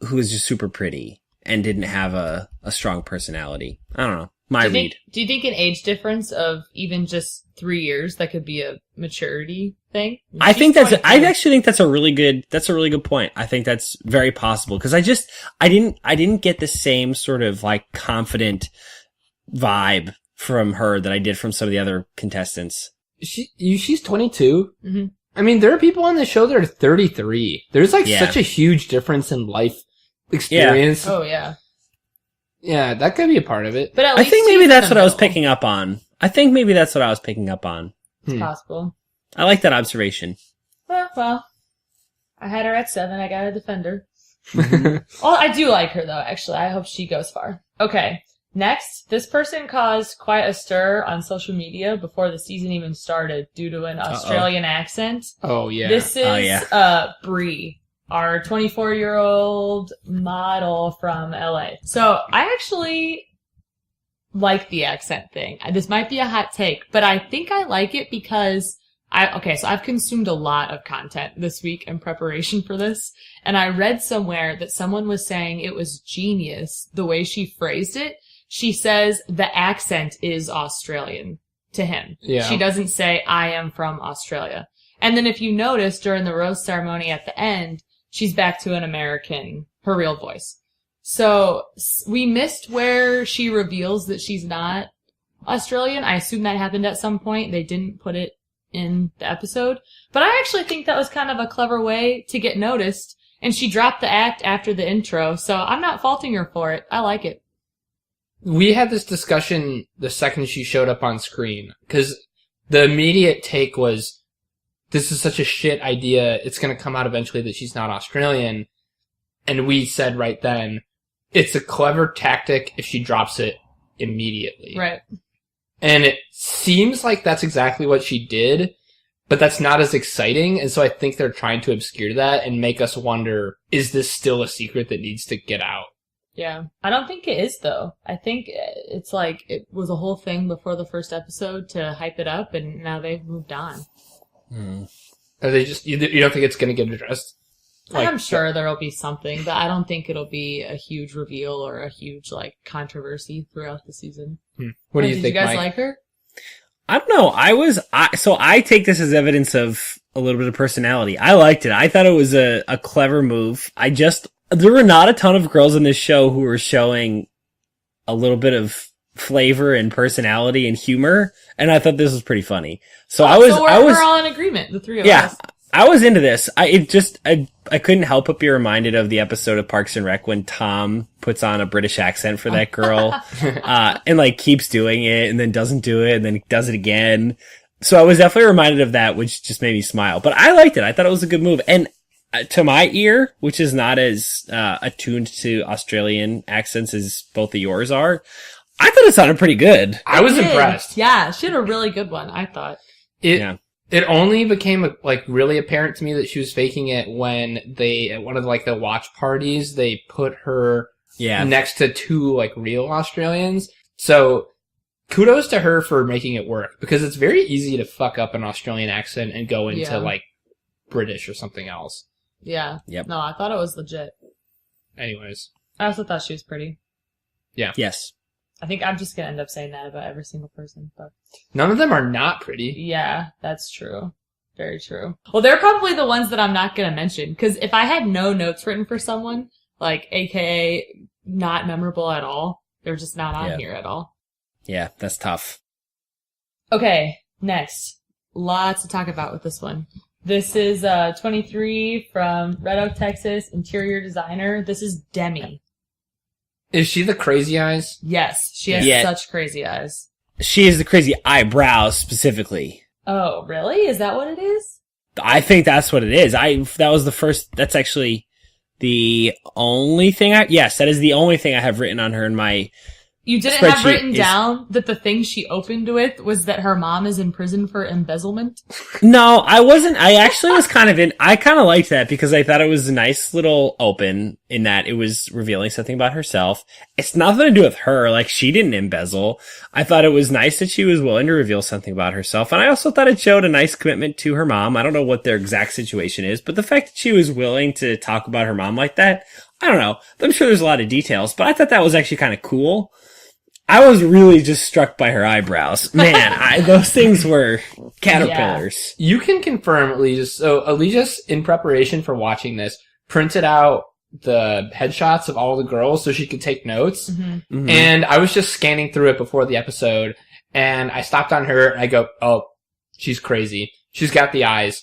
who was just super pretty and didn't have a strong personality. I don't know. Do you think an age difference of even just 3 years, that could be a maturity thing? I actually think that's a really good point. I think that's very possible because I didn't get the same sort of like confident vibe from her that I did from some of the other contestants. She's 22. Mm-hmm. I mean, there are people on the show that are 33. There's like such a huge difference in life experience. Yeah. Oh yeah. Yeah, that could be a part of it. But I think maybe that's what I was picking up on. It's possible. I like that observation. Well, I had her at 7. I got a defender. Well, I do like her, though, actually. I hope she goes far. Okay. Next, this person caused quite a stir on social media before the season even started due to an Australian accent. Oh, yeah. This is Brie, our 24-year-old model from LA. So I actually like the accent thing. This might be a hot take, but I think I like it because so I've consumed a lot of content this week in preparation for this, and I read somewhere that someone was saying it was genius the way she phrased it. She says the accent is Australian to him. Yeah. She doesn't say I am from Australia. And then if you notice during the rose ceremony at the end, she's back to an American, her real voice. So we missed where she reveals that she's not Australian. I assume that happened at some point. They didn't put it in the episode. But I actually think that was kind of a clever way to get noticed. And she dropped the act after the intro, so I'm not faulting her for it. I like it. We had this discussion the second she showed up on screen, because the immediate take was, this is such a shit idea, it's going to come out eventually that she's not Australian. And we said right then, it's a clever tactic if she drops it immediately. Right. And it seems like that's exactly what she did, but that's not as exciting, and so I think they're trying to obscure that and make us wonder, is this still a secret that needs to get out? Yeah. I don't think it is, though. I think it's like it was a whole thing before the first episode to hype it up, and now they've moved on. Are they just... You don't think it's going to get addressed? Like, I'm sure there'll be something, but I don't think it'll be a huge reveal or a huge, like, controversy throughout the season. What do you think, Did you guys Mike? like her? I don't know. So I take this as evidence of a little bit of personality. I liked it. I thought it was a clever move. There were not a ton of girls in this show who were showing a little bit of flavor and personality and humor, and I thought this was pretty funny. So we're all in agreement, the three of us. Yeah. I was into this. I couldn't help but be reminded of the episode of Parks and Rec when Tom puts on a British accent for that girl, and like keeps doing it and then doesn't do it and then does it again. So I was definitely reminded of that, which just made me smile. But I liked it. I thought it was a good move. And to my ear, which is not as attuned to Australian accents as both of yours are, I thought it sounded pretty good. I was impressed. Yeah, she had a really good one, I thought. It only became like really apparent to me that she was faking it when at one of like the watch parties, they put her next to two like real Australians. So kudos to her for making it work, because it's very easy to fuck up an Australian accent and go into like British or something else. Yeah. Yep. No, I thought it was legit. Anyways. I also thought she was pretty. Yeah. Yes. I think I'm just going to end up saying that about every single person. But none of them are not pretty. Yeah, that's true. Very true. Well, they're probably the ones that I'm not going to mention, because if I had no notes written for someone, like AKA not memorable at all, they're just not on here at all. Yeah, that's tough. Okay, next. Lots to talk about with this one. This is 23 from Red Oak, Texas, interior designer. This is Demi. Is she the crazy eyes? Yes, she has such crazy eyes. She has the crazy eyebrows specifically. Oh, really? Is that what it is? I think that's what it is. That's actually the only thing yes, that is the only thing I have written on her in my You didn't have written down that the thing she opened with was that her mom is in prison for embezzlement? No, I wasn't. I actually was I kind of liked that because I thought it was a nice little open in that it was revealing something about herself. It's nothing to do with her. Like, she didn't embezzle. I thought it was nice that she was willing to reveal something about herself. And I also thought it showed a nice commitment to her mom. I don't know what their exact situation is, but the fact that she was willing to talk about her mom like that, I don't know. I'm sure there's a lot of details, but I thought that was actually kind of cool. I was really just struck by her eyebrows. Man, those things were caterpillars. Yeah. You can confirm, Allegis. So, Allegis, in preparation for watching this, printed out the headshots of all the girls so she could take notes. Mm-hmm. Mm-hmm. And I was just scanning through it before the episode, and I stopped on her, and I go, oh, she's crazy. She's got the eyes.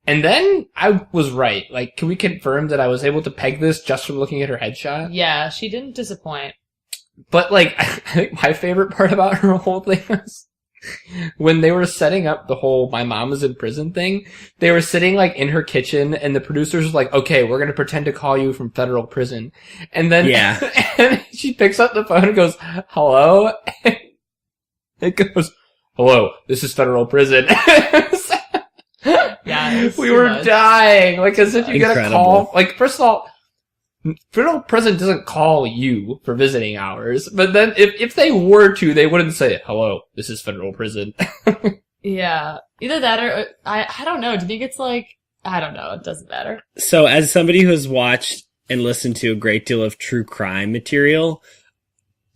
And then I was right. Like, can we confirm that I was able to peg this just from looking at her headshot? Yeah, she didn't disappoint. But, like, I think my favorite part about her whole thing was when they were setting up the whole my mom is in prison thing, they were sitting, like, in her kitchen, and the producers were like, okay, we're gonna pretend to call you from federal prison. And then and she picks up the phone and goes, hello? And it goes, hello, this is federal prison. Yeah, we were dying. Like, as if you get a call. Like, first of all, federal prison doesn't call you for visiting hours, but then if they were to, they wouldn't say, hello, this is federal prison. Yeah. Either that or, I don't know. Do you think it's like, I don't know. It doesn't matter. So as somebody who has watched and listened to a great deal of true crime material,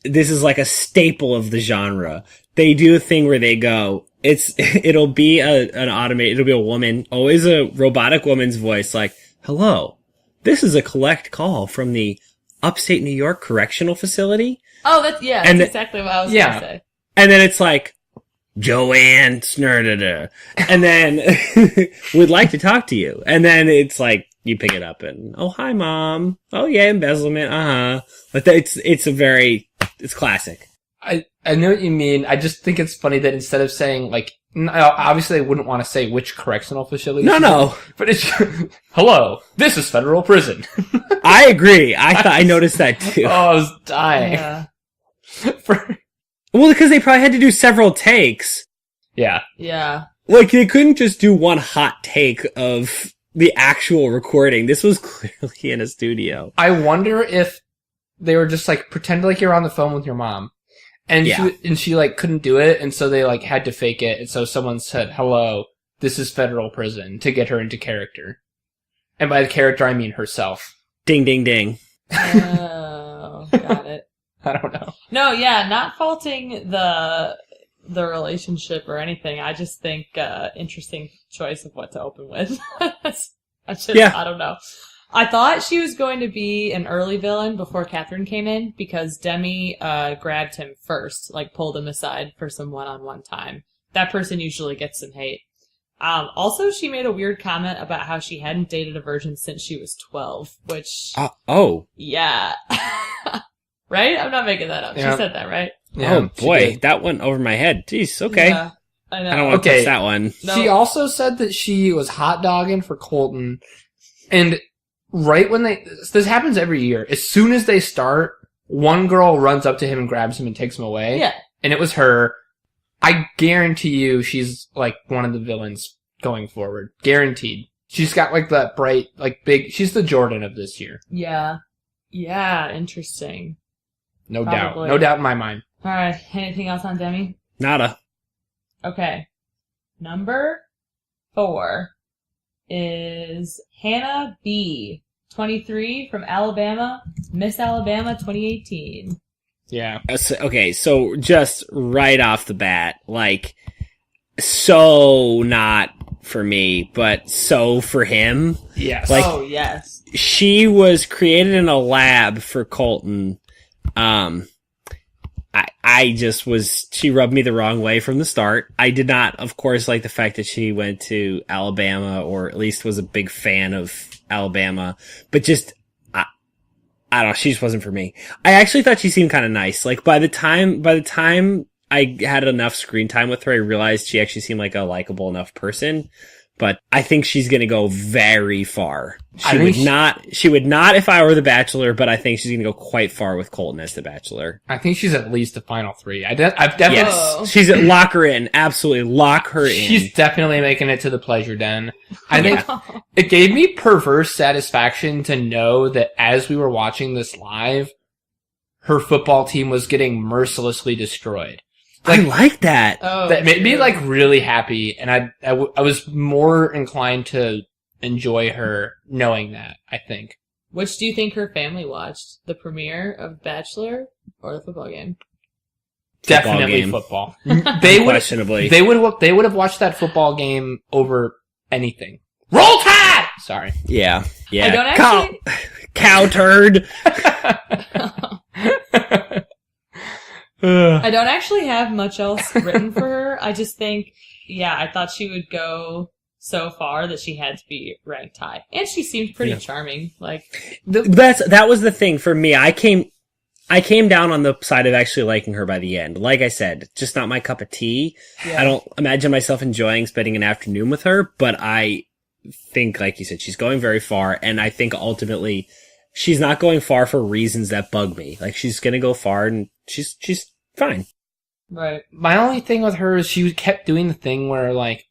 this is like a staple of the genre. They do a thing where they go, it'll be it'll be a woman, always a robotic woman's voice, like, hello. This is a collect call from the upstate New York correctional facility. Oh, that's exactly what I was going to say. And then it's like, Joanne Snurdada. And then, would like to talk to you. And then it's like, you pick it up and, oh, hi, Mom. Oh, yeah, embezzlement. Uh-huh. But it's classic. I know what you mean. I just think it's funny that instead of saying, like, obviously I wouldn't want to say which correctional facility. No. But it's, hello, this is federal prison. I agree. I noticed that too. Oh, I was dying. Yeah. Well, because they probably had to do several takes. Yeah. Yeah. Like, they couldn't just do one hot take of the actual recording. This was clearly in a studio. I wonder if they were just like, pretend like you're on the phone with your mom. And she like couldn't do it, and so they like had to fake it, and so someone said, "Hello, this is federal prison," to get her into character. And by the character, I mean herself. Ding, ding, ding. Oh, got it. I don't know. No, yeah, not faulting the relationship or anything. I just think interesting choice of what to open with. I don't know. I thought she was going to be an early villain before Catherine came in because Demi grabbed him first, like pulled him aside for some one-on-one time. That person usually gets some hate. Also, she made a weird comment about how she hadn't dated a virgin since she was 12, which... Yeah. Right? I'm not making that up. Yeah. She said that, right? Yeah, oh, boy. That went over my head. Jeez, okay. Yeah, I know. I don't want to touch that one. No. She also said that she was hot dogging for Colton, and... Right when this happens every year. As soon as they start, one girl runs up to him and grabs him and takes him away. Yeah. And it was her. I guarantee you she's like one of the villains going forward. Guaranteed. She's got like that bright, like big, she's the Jordan of this year. Yeah. Yeah, interesting. No doubt. No doubt in my mind. Alright, anything else on Demi? Nada. Okay. Number 4. Is Hannah B. 23 from Alabama, Miss Alabama 2018. Yeah. Okay, so just right off the bat, like, so not for me, but so for him. Yes. Like, oh, yes. She was created in a lab for Colton. She rubbed me the wrong way from the start. I did not, of course, like the fact that she went to Alabama, or at least was a big fan of Alabama, but just, I don't know, she just wasn't for me. I actually thought she seemed kind of nice. Like, by the time I had enough screen time with her, I realized she actually seemed like a likable enough person. But I think she's going to go very far. She would not if I were the Bachelor, but I think she's going to go quite far with Colton as the Bachelor. I think she's at least the final 3. I've definitely... Yes. She's lock her in. Absolutely. Lock her in. She's definitely making it to the pleasure den. I think it gave me perverse satisfaction to know that as we were watching this live, her football team was getting mercilessly destroyed. Like, I like that. Oh, that made me like really happy, and I was more inclined to enjoy her knowing that, I think. Which do you think her family watched? The premiere of Bachelor or the football game? Definitely football. Questionably. They would have watched that football game over anything. Roll Tide! Sorry. Yeah. Yeah. I don't actually... Cow turd! I don't actually have much else written for her. I just think, I thought she would go so far that she had to be ranked high. And she seemed pretty charming. Like, that was the thing for me. I came down on the side of actually liking her by the end. Like I said, just not my cup of tea. Yeah. I don't imagine myself enjoying spending an afternoon with her, but I think, like you said, she's going very far, and I think ultimately she's not going far for reasons that bug me. Like, she's gonna go far, and she's fine. Right. My only thing with her is she kept doing the thing where, like,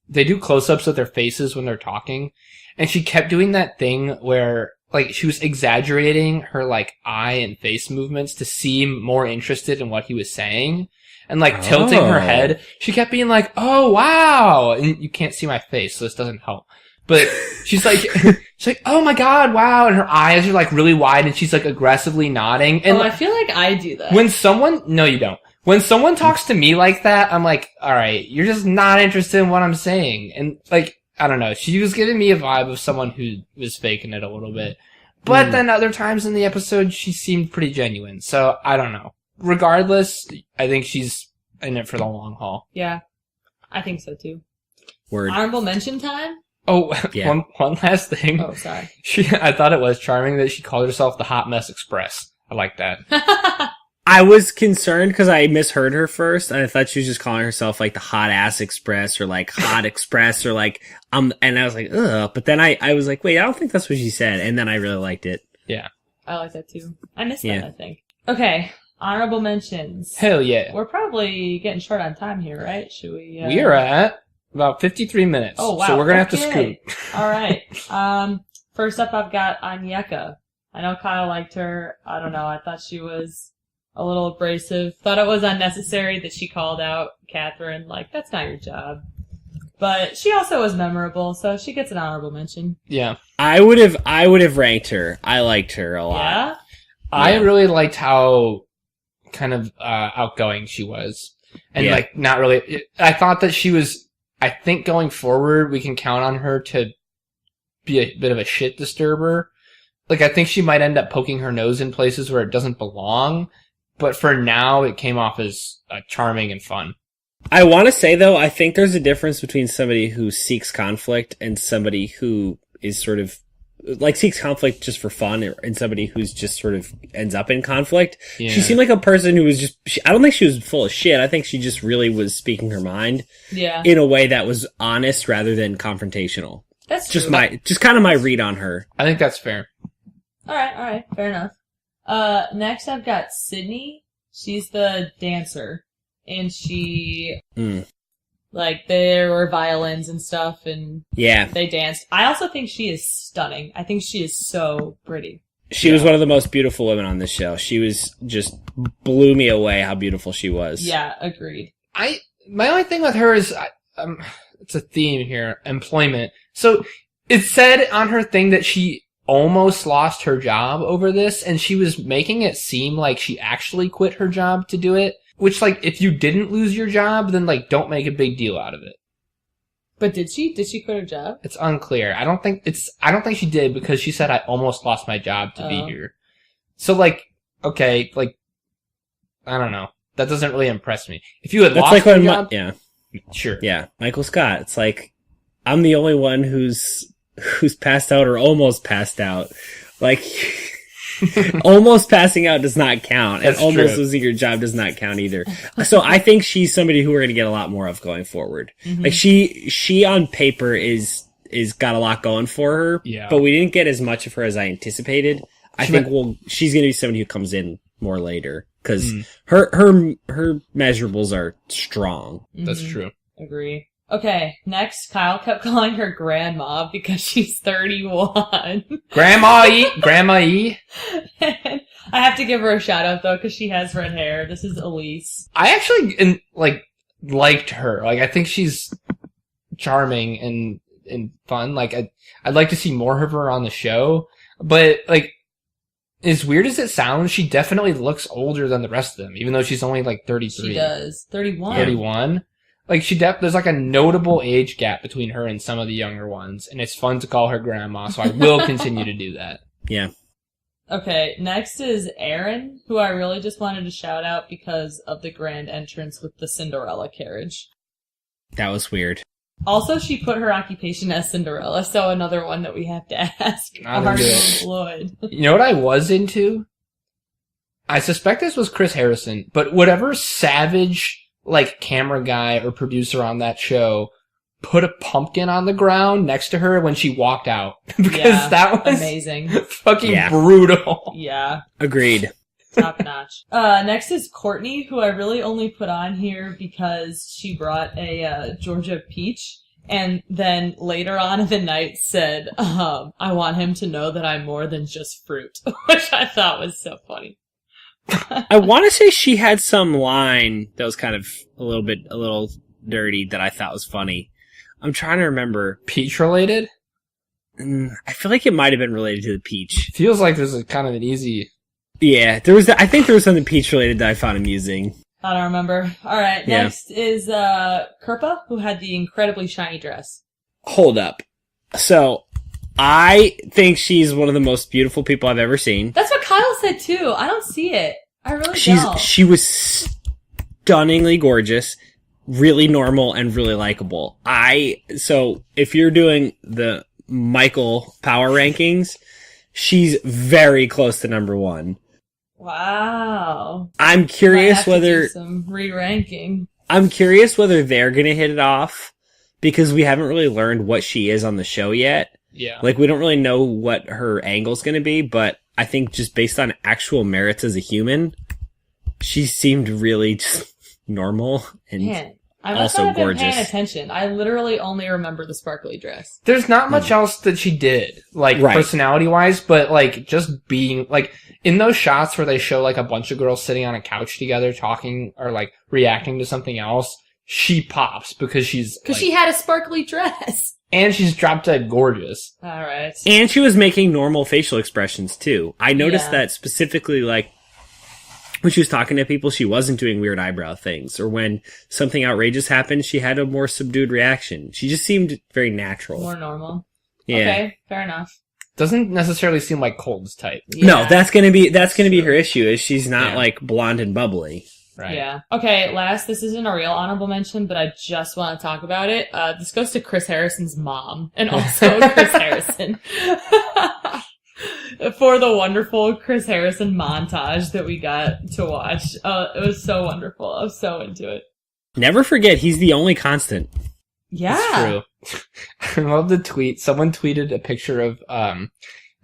they do close-ups of their faces when they're talking, and she kept doing that thing where, like, she was exaggerating her, like, eye and face movements to seem more interested in what he was saying, and, like, tilting her head. She kept being like, oh, wow! And you can't see my face, so this doesn't help. But she's like, oh my god, wow, and her eyes are like really wide, and she's like aggressively nodding. And I feel like I do that. No, you don't. When someone talks to me like that, I'm like, alright, you're just not interested in what I'm saying. And like, I don't know, she was giving me a vibe of someone who was faking it a little bit. But then other times in the episode, she seemed pretty genuine. So, I don't know. Regardless, I think she's in it for the long haul. Yeah, I think so too. Word. Honorable mention time? Oh, yeah. one last thing. Oh, sorry. I thought it was charming that she called herself the Hot Mess Express. I like that. I was concerned because I misheard her first, and I thought she was just calling herself like the Hot Ass Express or like Hot Express or like and I was like, ugh. But then I was like, wait, I don't think that's what she said, and then I really liked it. Yeah, I like that too. I missed that. I think. Okay, honorable mentions. Hell yeah. We're probably getting short on time here, right? Should we? We are at about 53 minutes. Oh, wow. So we're going to have to scoot. All right. First up, I've got Anyeka. I know Kyle liked her. I don't know. I thought she was a little abrasive. Thought it was unnecessary that she called out Catherine. Like, that's not your job. But she also was memorable, so she gets an honorable mention. Yeah. I would have ranked her. I liked her a lot. Yeah? I really liked how kind of outgoing she was. And like, not really. I thought that she was, I think going forward, we can count on her to be a bit of a shit disturber. Like, I think she might end up poking her nose in places where it doesn't belong. But for now, it came off as charming and fun. I want to say, though, I think there's a difference between somebody who seeks conflict and somebody who is sort of, like, seeks conflict just for fun, and somebody who's just sort of ends up in conflict. Yeah. She seemed like a person who was just, I don't think she was full of shit. I think she just really was speaking her mind. Yeah. In a way that was honest rather than confrontational. That's just true. just kind of my read on her. I think that's fair. Alright, fair enough. Next I've got Sydney. She's the dancer. And she, like, there were violins and stuff, and they danced. I also think she is stunning. I think she is so pretty. She was one of the most beautiful women on this show. She was just blew me away how beautiful she was. Yeah, agreed. My only thing with her is, it's a theme here, employment. So, it said on her thing that she almost lost her job over this, and she was making it seem like she actually quit her job to do it. Which, like, if you didn't lose your job, then, like, don't make a big deal out of it. But did she? Did she quit her job? It's unclear. I don't think she did, because she said I almost lost my job to be here. So, like, okay, like, I don't know. That doesn't really impress me. If you had lost your job... Sure. Yeah, Michael Scott. It's like, I'm the only one who's passed out or almost passed out. Like... almost passing out does not count, and almost losing your job does not count either. So I think she's somebody who we're going to get a lot more of going forward. Mm-hmm. Like she on paper is got a lot going for her, but we didn't get as much of her as I anticipated. I think she's going to be somebody who comes in more later because her measurables are strong. Mm-hmm. That's true. Agree. Okay, next, Kyle kept calling her grandma because she's 31. Grandma E. I have to give her a shout out though because she has red hair. This is Elise. I actually liked her. Like, I think she's charming and fun. Like, I'd like to see more of her on the show. But like, as weird as it sounds, she definitely looks older than the rest of them, even though she's only like 33. She does. 31. 31. Like, there's like a notable age gap between her and some of the younger ones, and it's fun to call her grandma, so I will continue to do that. Yeah. Okay, next is Erin, who I really just wanted to shout out because of the grand entrance with the Cinderella carriage. That was weird. Also, she put her occupation as Cinderella, so another one that we have to ask. Are you employed? You know what I was into? I suspect this was Chris Harrison, but whatever savage... like, camera guy or producer on that show put a pumpkin on the ground next to her when she walked out. Because that was amazing. Fucking brutal. Yeah. Agreed. Top notch. Next is Courtney, who I really only put on here because she brought a Georgia peach and then later on in the night said, I want him to know that I'm more than just fruit, which I thought was so funny. I want to say she had some line that was kind of a little dirty that I thought was funny. I'm trying to remember. Peach related? I feel like it might have been related to the peach. Feels like there's a kind of an easy... Yeah, I think there was something peach related that I found amusing. I don't remember. Alright, next is Kirpa, who had the incredibly shiny dress. Hold up. So, I think she's one of the most beautiful people I've ever seen. That's what Kyle said too. I don't see it. I really don't. She was stunningly gorgeous, really normal, and really likable. So if you're doing the Michael power rankings, she's very close to number one. Wow. I'm curious whether some re-ranking. I'm curious whether they're gonna hit it off because we haven't really learned what she is on the show yet. Yeah. Like, we don't really know what her angle's gonna be, but I think just based on actual merits as a human, she seemed really just normal. And man, I must not have been paying attention. I literally only remember the sparkly dress. There's not much else that she did, like, personality-wise, but, like, just being, like, in those shots where they show, like, a bunch of girls sitting on a couch together talking or, like, reacting to something else, she pops because she's... Because she had a sparkly dress. And she's drop-dead gorgeous. All right. And she was making normal facial expressions, too. I noticed that specifically, like, when she was talking to people, she wasn't doing weird eyebrow things. Or when something outrageous happened, she had a more subdued reaction. She just seemed very natural. More normal. Yeah. Okay, fair enough. Doesn't necessarily seem like Colton's type. Yeah. No, that's gonna be her issue, is she's not, like, blonde and bubbly. Right. Yeah. Okay, last, this isn't a real honorable mention, but I just want to talk about it. This goes to Chris Harrison's mom, and also Chris Harrison. For the wonderful Chris Harrison montage that we got to watch. It was so wonderful. I was so into it. Never forget, he's the only constant. Yeah. It's true. I love the tweet. Someone tweeted a picture of,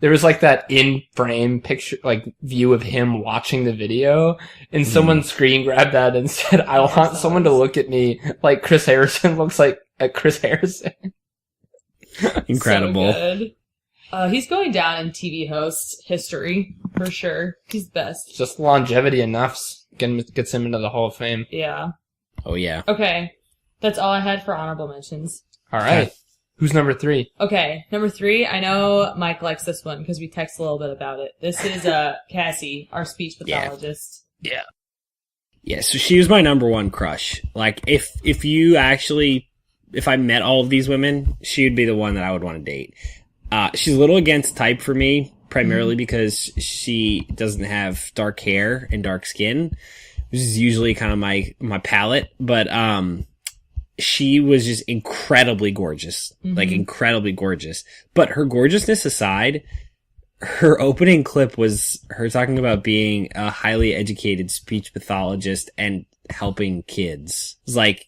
there was like that in-frame picture, like view of him watching the video, and someone screen grabbed that and said, I want someone to look at me like Chris Harrison looks like at Chris Harrison. Incredible. So good. He's going down in TV host history, for sure. He's best. Just longevity enough gets him into the Hall of Fame. Yeah. Oh, yeah. Okay. That's all I had for honorable mentions. All right. Okay. Who's number 3? Okay. Number 3, I know Mike likes this one because we texted a little bit about it. This is Cassie, our speech pathologist. Yeah. Yeah, so she was my number 1 crush. Like, if I met all of these women, she would be the one that I would want to date. She's a little against type for me, primarily because she doesn't have dark hair and dark skin, which is usually kind of my palette. But she was just incredibly gorgeous, like incredibly gorgeous. But her gorgeousness aside, her opening clip was her talking about being a highly educated speech pathologist and helping kids. It was like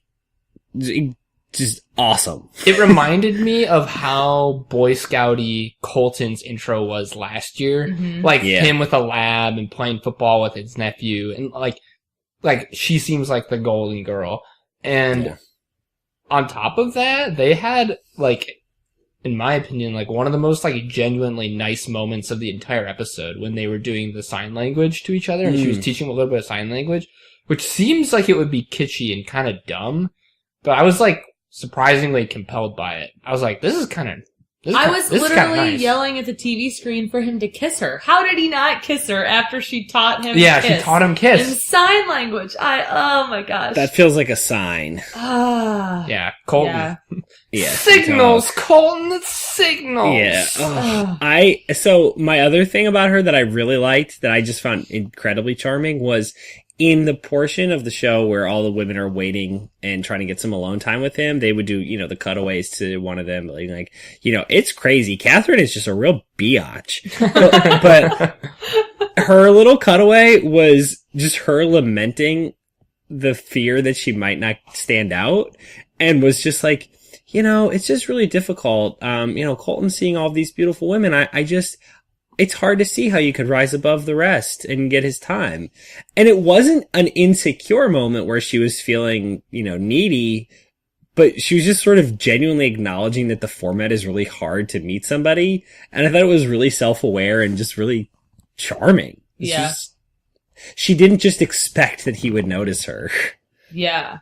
just awesome. It reminded me of how Boy Scouty Colton's intro was last year. Like him with a lab and playing football with his nephew, and like she seems like the golden girl. And on top of that, they had, like, in my opinion, like one of the most like genuinely nice moments of the entire episode when they were doing the sign language to each other, and she was teaching a little bit of sign language, which seems like it would be kitschy and kind of dumb, but I was like surprisingly compelled by it. I was like, this is literally nice. Yelling at the TV screen for him to kiss her. How did he not kiss her after she taught him kiss? She taught him kiss. In sign language. Oh my gosh. That feels like a sign. Yeah, Colton. Yeah. Signals, Colton, it's signals. Yeah. So my other thing about her that I really liked, that I just found incredibly charming, was in the portion of the show where all the women are waiting and trying to get some alone time with him, they would do, the cutaways to one of them. Like, it's crazy. Catherine is just a real biatch. But her little cutaway was just her lamenting the fear that she might not stand out, and was just like, it's just really difficult. Colton seeing all these beautiful women, it's hard to see how you could rise above the rest and get his time. And it wasn't an insecure moment where she was feeling, needy, but she was just sort of genuinely acknowledging that the format is really Hard to meet somebody. And I thought it was really self-aware and just really charming. She didn't just expect that he would notice her. Yeah.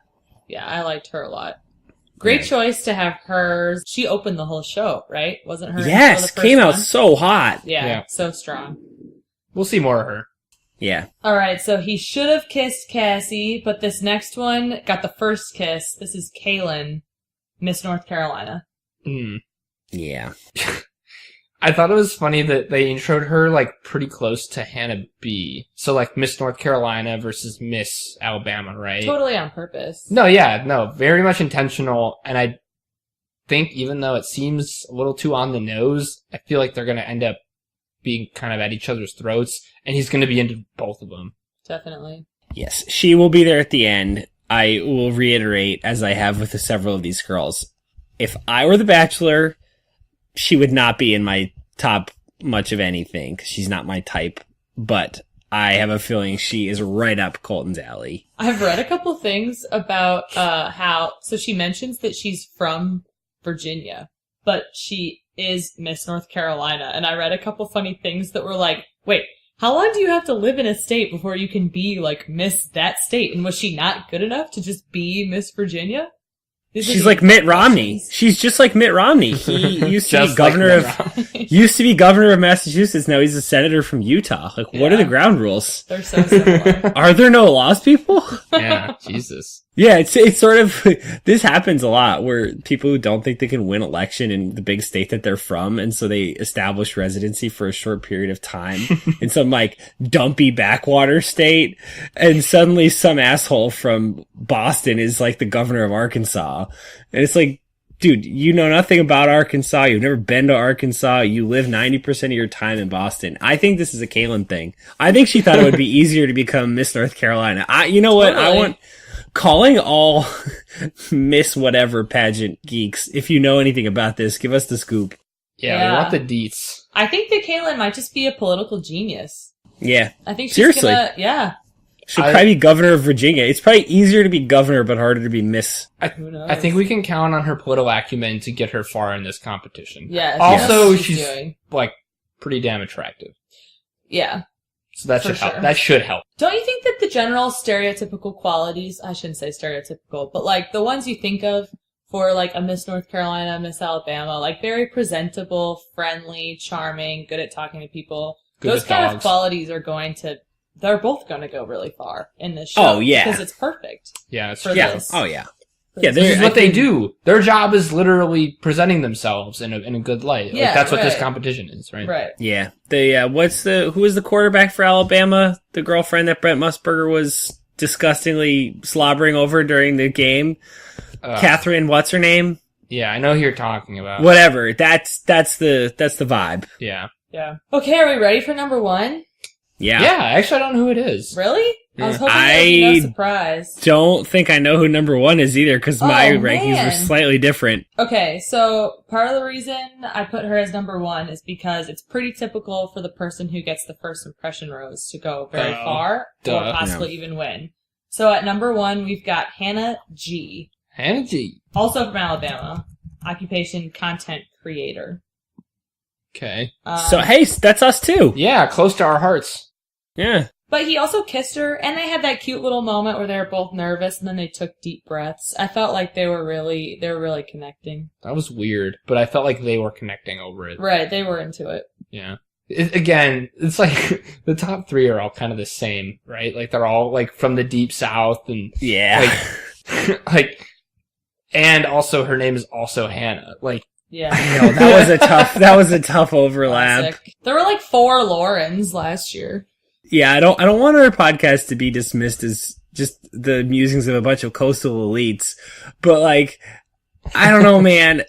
Yeah, I liked her a lot. Great choice to have her. She opened the whole show, right? Wasn't her? Yes, came out so hot. Yeah, so strong. We'll see more of her. Yeah. All right, so he should have kissed Cassie, but this next one got the first kiss. This is Kaylin, Miss North Carolina. Yeah. I thought it was funny that they introed her, like, pretty close to Hannah B. So, like, Miss North Carolina versus Miss Alabama, right? Totally on purpose. No, very much intentional. And I think even though it seems a little too on the nose, I feel like they're going to end up being kind of at each other's throats, and he's going to be into both of them. Definitely. Yes, she will be there at the end. I will reiterate, as I have with several of these girls, if I were the Bachelor, she would not be in my top much of anything, because she's not my type. But I have a feeling she is right up Colton's alley. I've read a couple things about so she mentions that she's from Virginia, but she is Miss North Carolina. And I read a couple funny things that were like, wait, how long do you have to live in a state before you can be like Miss that state? And was she not good enough to just be Miss Virginia? She's like Mitt Romney. She's just like Mitt Romney. He used to be governor of Massachusetts. Now he's a senator from Utah. Like, what are the ground rules? They're so similar. Are there no laws, people? Yeah, Jesus. Yeah, it's sort of, this happens a lot where people who don't think they can win election in the big state that they're from, and so they establish residency for a short period of time in some like dumpy backwater state, and suddenly some asshole from Boston is like the governor of Arkansas. And it's like, dude, you know nothing about Arkansas. You've never been to Arkansas. You live 90% of your time in Boston. I think this is a Kaylin thing. I think she thought it would be easier to become Miss North Carolina. You know what? Totally. Calling all Miss whatever pageant geeks, if you know anything about this, give us the scoop. Yeah, we want the deets. I think that Kaylin might just be a political genius. Yeah. I think she's seriously. She'll probably be governor of Virginia. It's probably easier to be governor, but harder to be Miss. Who knows? I think we can count on her political acumen to get her far in this competition. Yeah. Also, she's like pretty damn attractive. Yeah. So that should help. That should help. Don't you think that the general stereotypical qualities, I shouldn't say stereotypical, but like the ones you think of for like a Miss North Carolina, Miss Alabama, like very presentable, friendly, charming, good at talking to people, those kind of qualities are they're both going to go really far in this show. Oh, yeah. Because it's perfect. Yeah, it's for this. Oh, yeah. Yeah, this is what they do. Their job is literally presenting themselves in a good light. Yeah, like, that's what this competition is, right? Right. Yeah. Who was the quarterback for Alabama? The girlfriend that Brent Musburger was disgustingly slobbering over during the game? Catherine, what's her name? Yeah, I know who you're talking about. Whatever. That's the vibe. Yeah. Yeah. Okay, are we ready for number one? Yeah. Yeah, actually I don't know who it is. Really? I was hoping there would be no surprise. Don't think I know who number one is either, because my rankings were slightly different. Okay, so part of the reason I put her as number one is because it's pretty typical for the person who gets the first impression rose to go very far or possibly even win. So at number one, we've got Hannah G. Hannah G. Also from Alabama. Occupation content creator. Okay. So, hey, that's us too. Yeah, close to our hearts. Yeah. But he also kissed her, and they had that cute little moment where they were both nervous, and then they took deep breaths. I felt like they were really connecting. That was weird, but I felt like they were connecting over it. Right, they were into it. Yeah. Again, it's like the top three are all kind of the same, right? Like they're all like from the deep south, and like and also her name is also Hannah. Like, yeah, no, that was a tough overlap. Classic. There were like 4 Laurens last year. Yeah, I don't want our podcast to be dismissed as just the musings of a bunch of coastal elites, but like, I don't know, man.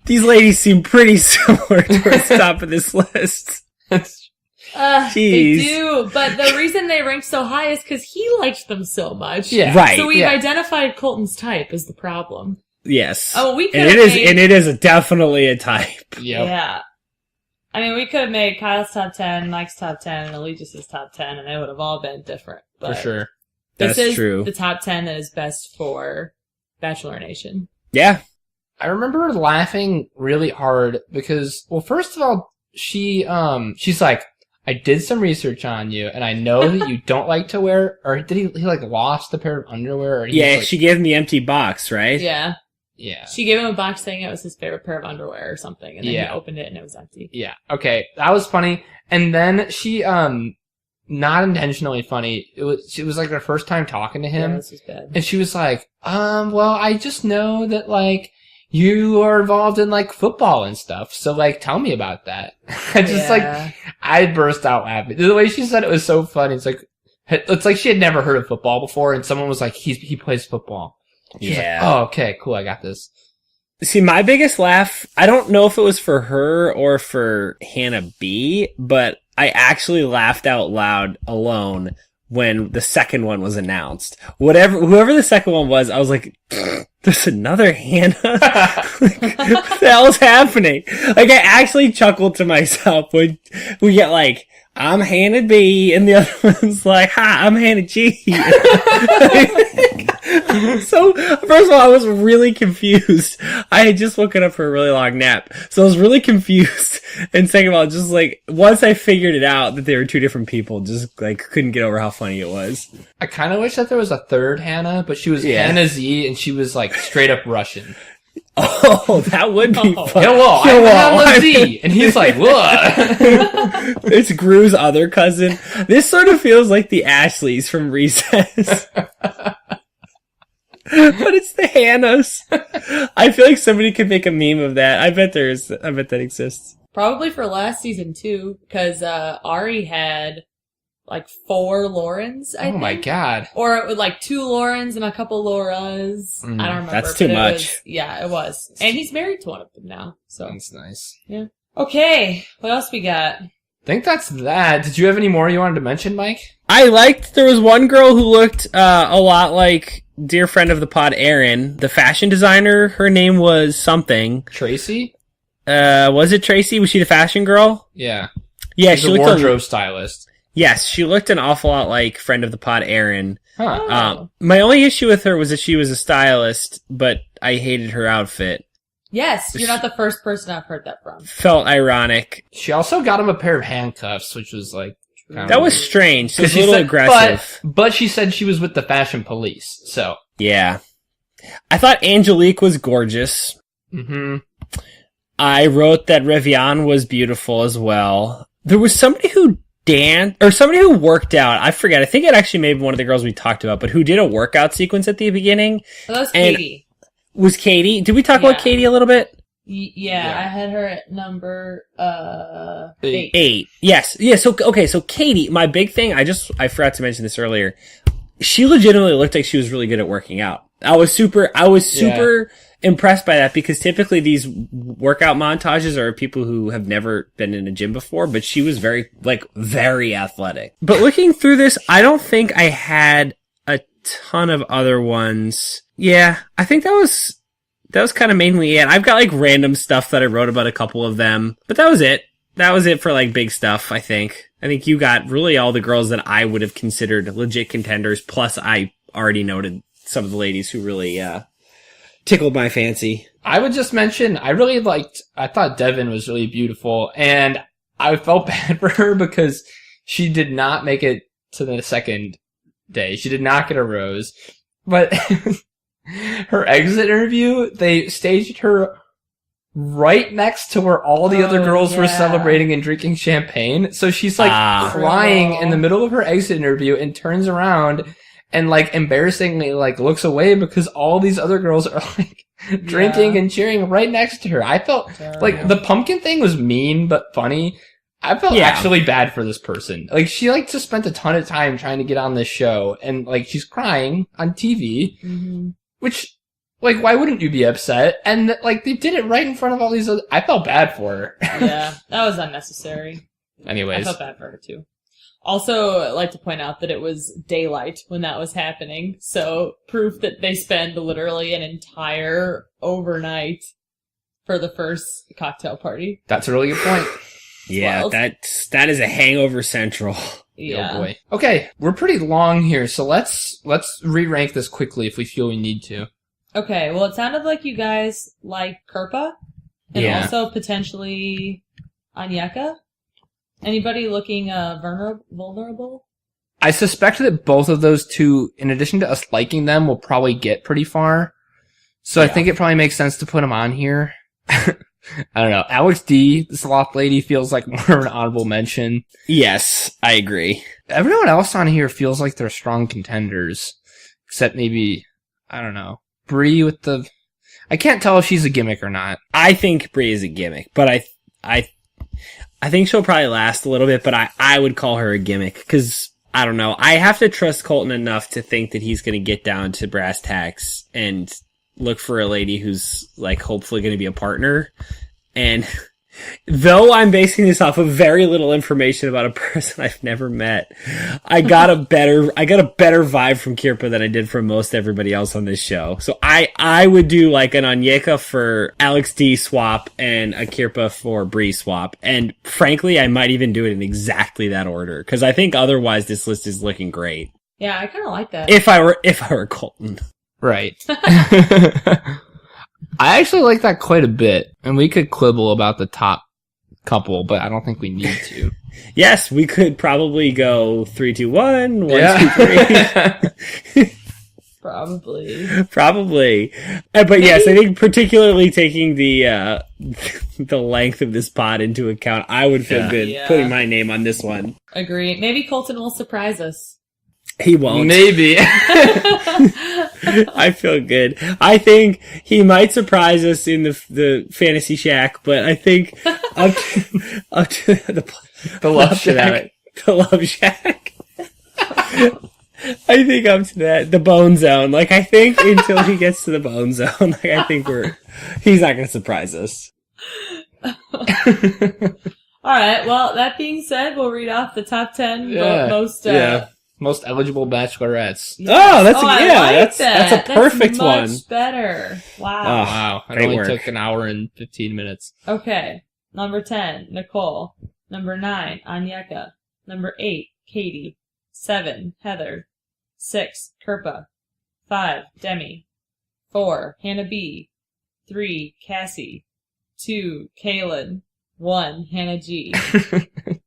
These ladies seem pretty similar towards the top of this list. They do, but the reason they ranked so high is because he liked them so much. Yeah, right. So we've identified Colton's type as the problem. Yes. Oh, we could. And it is definitely a type. Yep. Yeah. I mean, we could have made Kyle's top 10, Mike's top 10, and Allegis' top 10, and they would have all been different. But for sure. This is true. The top 10 that is best for Bachelor Nation. Yeah. I remember laughing really hard because, well, first of all, she's like, I did some research on you, and I know that you don't like to wear, or did he like lost a pair of underwear? Or she gave him the empty box, right? Yeah. Yeah. She gave him a box saying it was his favorite pair of underwear or something, and then he opened it and it was empty. Yeah. Okay. That was funny. And then she, not intentionally funny. It was like her first time talking to him. Yeah, this was bad. And she was like, well, I just know that like, you are involved in like football and stuff. So like, tell me about that. I burst out laughing. The way she said it was so funny. It's like she had never heard of football before, and someone was like, he plays football. She's like, oh, okay, cool, I got this. See, my biggest laugh, I don't know if it was for her or for Hannah B, but I actually laughed out loud alone when the second one was announced. Whoever the second one was, I was like, there's another Hannah? Like, what the hell's happening? Like, I actually chuckled to myself when we get like I'm Hannah B, and the other one's like, hi, I'm Hannah G. So, first of all, I was really confused. I had just woken up for a really long nap, so I was really confused. And second of all, just like, once I figured it out that they were two different people, just like, couldn't get over how funny it was. I kind of wish that there was a third Hannah, but she was Hannah Z, and she was like straight up Russian. Oh, that would be fun. Hello, I'm Hannah Z. And he's like, what? It's Gru's other cousin. This sort of feels like the Ashleys from Recess. But it's the Hannahs. I feel like somebody could make a meme of that. I bet that exists. Probably for last season too, because Ari had like 4 Laurens, I think. Oh my god. Or it was like 2 Laurens and a couple Lauras. I don't remember. That's too much. It was. And he's married to one of them now. So that's nice. Yeah. Okay, what else we got? I think that's that. Did you have any more you wanted to mention, Mike? I liked, there was one girl who looked a lot like dear friend of the pod, Erin, the fashion designer. Her name was something. Tracy? Was it Tracy? Was she the fashion girl? Yeah. Yeah, she looked wardrobe stylist. Yes, she looked an awful lot like friend of the pod, Erin. Huh. My only issue with her was that she was a stylist, but I hated her outfit. Yes, you're not the first person I've heard that from. Felt ironic. She also got him a pair of handcuffs, which was like... That was strange. It was a little aggressive. But she said she was with the fashion police, so... Yeah. I thought Angelique was gorgeous. Mm-hmm. I wrote that Revian was beautiful as well. There was somebody who danced, or somebody who worked out. I forget. I think it actually may be one of the girls we talked about, but who did a workout sequence at the beginning. Oh, that was Katie. Was Katie? Did we talk about Katie a little bit? Yeah, I had her at number 8. 8. Yes. Yeah, so Katie, my big thing, I forgot to mention this earlier. She legitimately looked like she was really good at working out. I was super impressed by that, because typically these workout montages are people who have never been in a gym before, but she was very athletic. But looking through this, I don't think I had a ton of other ones. Yeah, I think that was kind of mainly it. I've got like random stuff that I wrote about a couple of them, but that was it. That was it for like big stuff, I think. I think you got really all the girls that I would have considered legit contenders, plus I already noted some of the ladies who really tickled my fancy. I would just mention, I thought Devin was really beautiful, and I felt bad for her because she did not make it to the second day. She did not get a rose, but her exit interview, they staged her right next to where all the other girls were celebrating and drinking champagne. So she's like crying in the middle of her exit interview and turns around and like embarrassingly like looks away because all these other girls are like drinking and cheering right next to her. I felt like the pumpkin thing was mean but funny. I felt actually bad for this person. Like, she like just spent a ton of time trying to get on this show, and like she's crying on TV, which, like, why wouldn't you be upset? And like they did it right in front of all these other. I felt bad for her. Yeah, that was unnecessary. Anyways, I felt bad for her too. Also, I'd like to point out that it was daylight when that was happening, so proof that they spend literally an entire overnight for the first cocktail party. That's a really good point. Yeah, that is a hangover central. Yeah. Oh boy. Okay, we're pretty long here, so let's re-rank this quickly if we feel we need to. Okay, well, it sounded like you guys like Kirpa, and also potentially Anyeka. Anybody looking vulnerable? I suspect that both of those two, in addition to us liking them, will probably get pretty far. So I think it probably makes sense to put them on here. I don't know. Alex D, the sloth lady, feels like more of an honorable mention. Yes, I agree. Everyone else on here feels like they're strong contenders. Except maybe, I don't know, Bree with the... I can't tell if she's a gimmick or not. I think Bree is a gimmick, but I think she'll probably last a little bit, but I would call her a gimmick, because, I don't know, I have to trust Colton enough to think that he's going to get down to brass tacks and look for a lady who's, like, hopefully going to be a partner. And Though I'm basing this off of very little information about a person I've never met, I got a better vibe from Kirpa than I did from most everybody else on this show. So I would do like an Onyeka for Alex D swap and a Kirpa for Bree swap. And frankly, I might even do it in exactly that order, because I think otherwise this list is looking great. Yeah, I kind of like that. If I were Colton. Right. I actually like that quite a bit, and we could quibble about the top couple, but I don't think we need to. Yes, we could probably go 3, 2, 1, 1, 2, 3. Probably. But yes, I think particularly taking the length of this pod into account, I would feel good putting my name on this one. Agree. Maybe Colton will surprise us. He won't. Maybe. I feel good. I think he might surprise us in the Fantasy Shack, but I think up to the Love Shack. The Love Shack. I think up to that, the Bone Zone. Like, I think until he gets to the Bone Zone, like, I think he's not going to surprise us. All right. Well, that being said, we'll read off the top 10 most eligible bachelorettes. Yes. Oh, that's a perfect one. Much better. Wow. Oh, wow. It only took an hour and 15 minutes. Okay. Number 10, Nicole. Number 9, Onyeka. Number 8, Katie. 7, Heather. 6, Kirpa. 5, Demi. 4, Hannah B. 3, Cassie. 2, Kaylin. 1, Hannah G.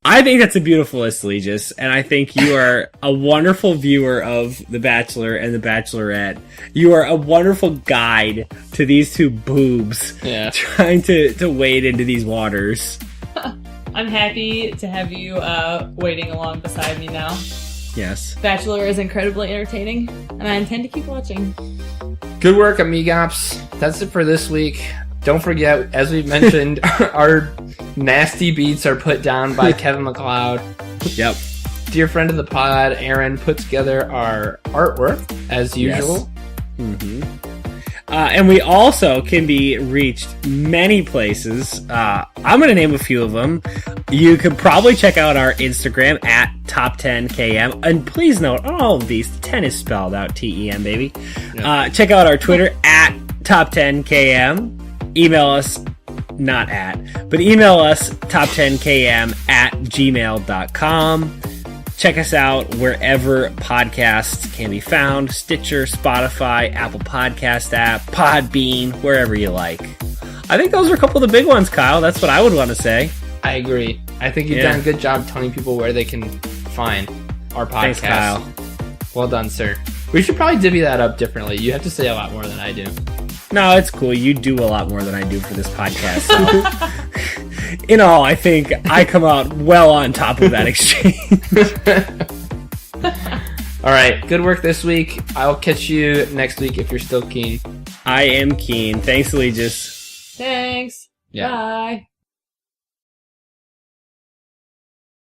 I think that's a beautiful list, Allegis, and I think you are a wonderful viewer of The Bachelor and The Bachelorette. You are a wonderful guide to these two boobs trying to wade into these waters. I'm happy to have you wading along beside me now. Yes. Bachelor is incredibly entertaining, and I intend to keep watching. Good work, amigops. That's it for this week. Don't forget, as we mentioned, our nasty beats are put down by Kevin MacLeod. Yep. Dear friend of the pod, Aaron, put together our artwork, as usual. Yes. Mm-hmm. And we also can be reached many places. I'm going to name a few of them. You could probably check out our Instagram at top10km. And please note, on all of these, 10 is spelled out T-E-M, baby. Yep. Check out our Twitter at top10km. Email us, email us top10km@gmail.com. Check us out wherever podcasts can be found. Stitcher, Spotify, Apple Podcast app, Podbean, wherever you like. I think those are a couple of the big ones, Kyle. That's what I would want to say. I agree. I think you've done a good job telling people where they can find our podcast. Thanks, Kyle. Well done, sir. We should probably divvy that up differently. You have to say a lot more than I do. No, it's cool. You do a lot more than I do for this podcast. So. In all, I think I come out well on top of that exchange. All right. Good work this week. I'll catch you next week if you're still keen. I am keen. Thanks, Allegis. Thanks. Yeah. Bye.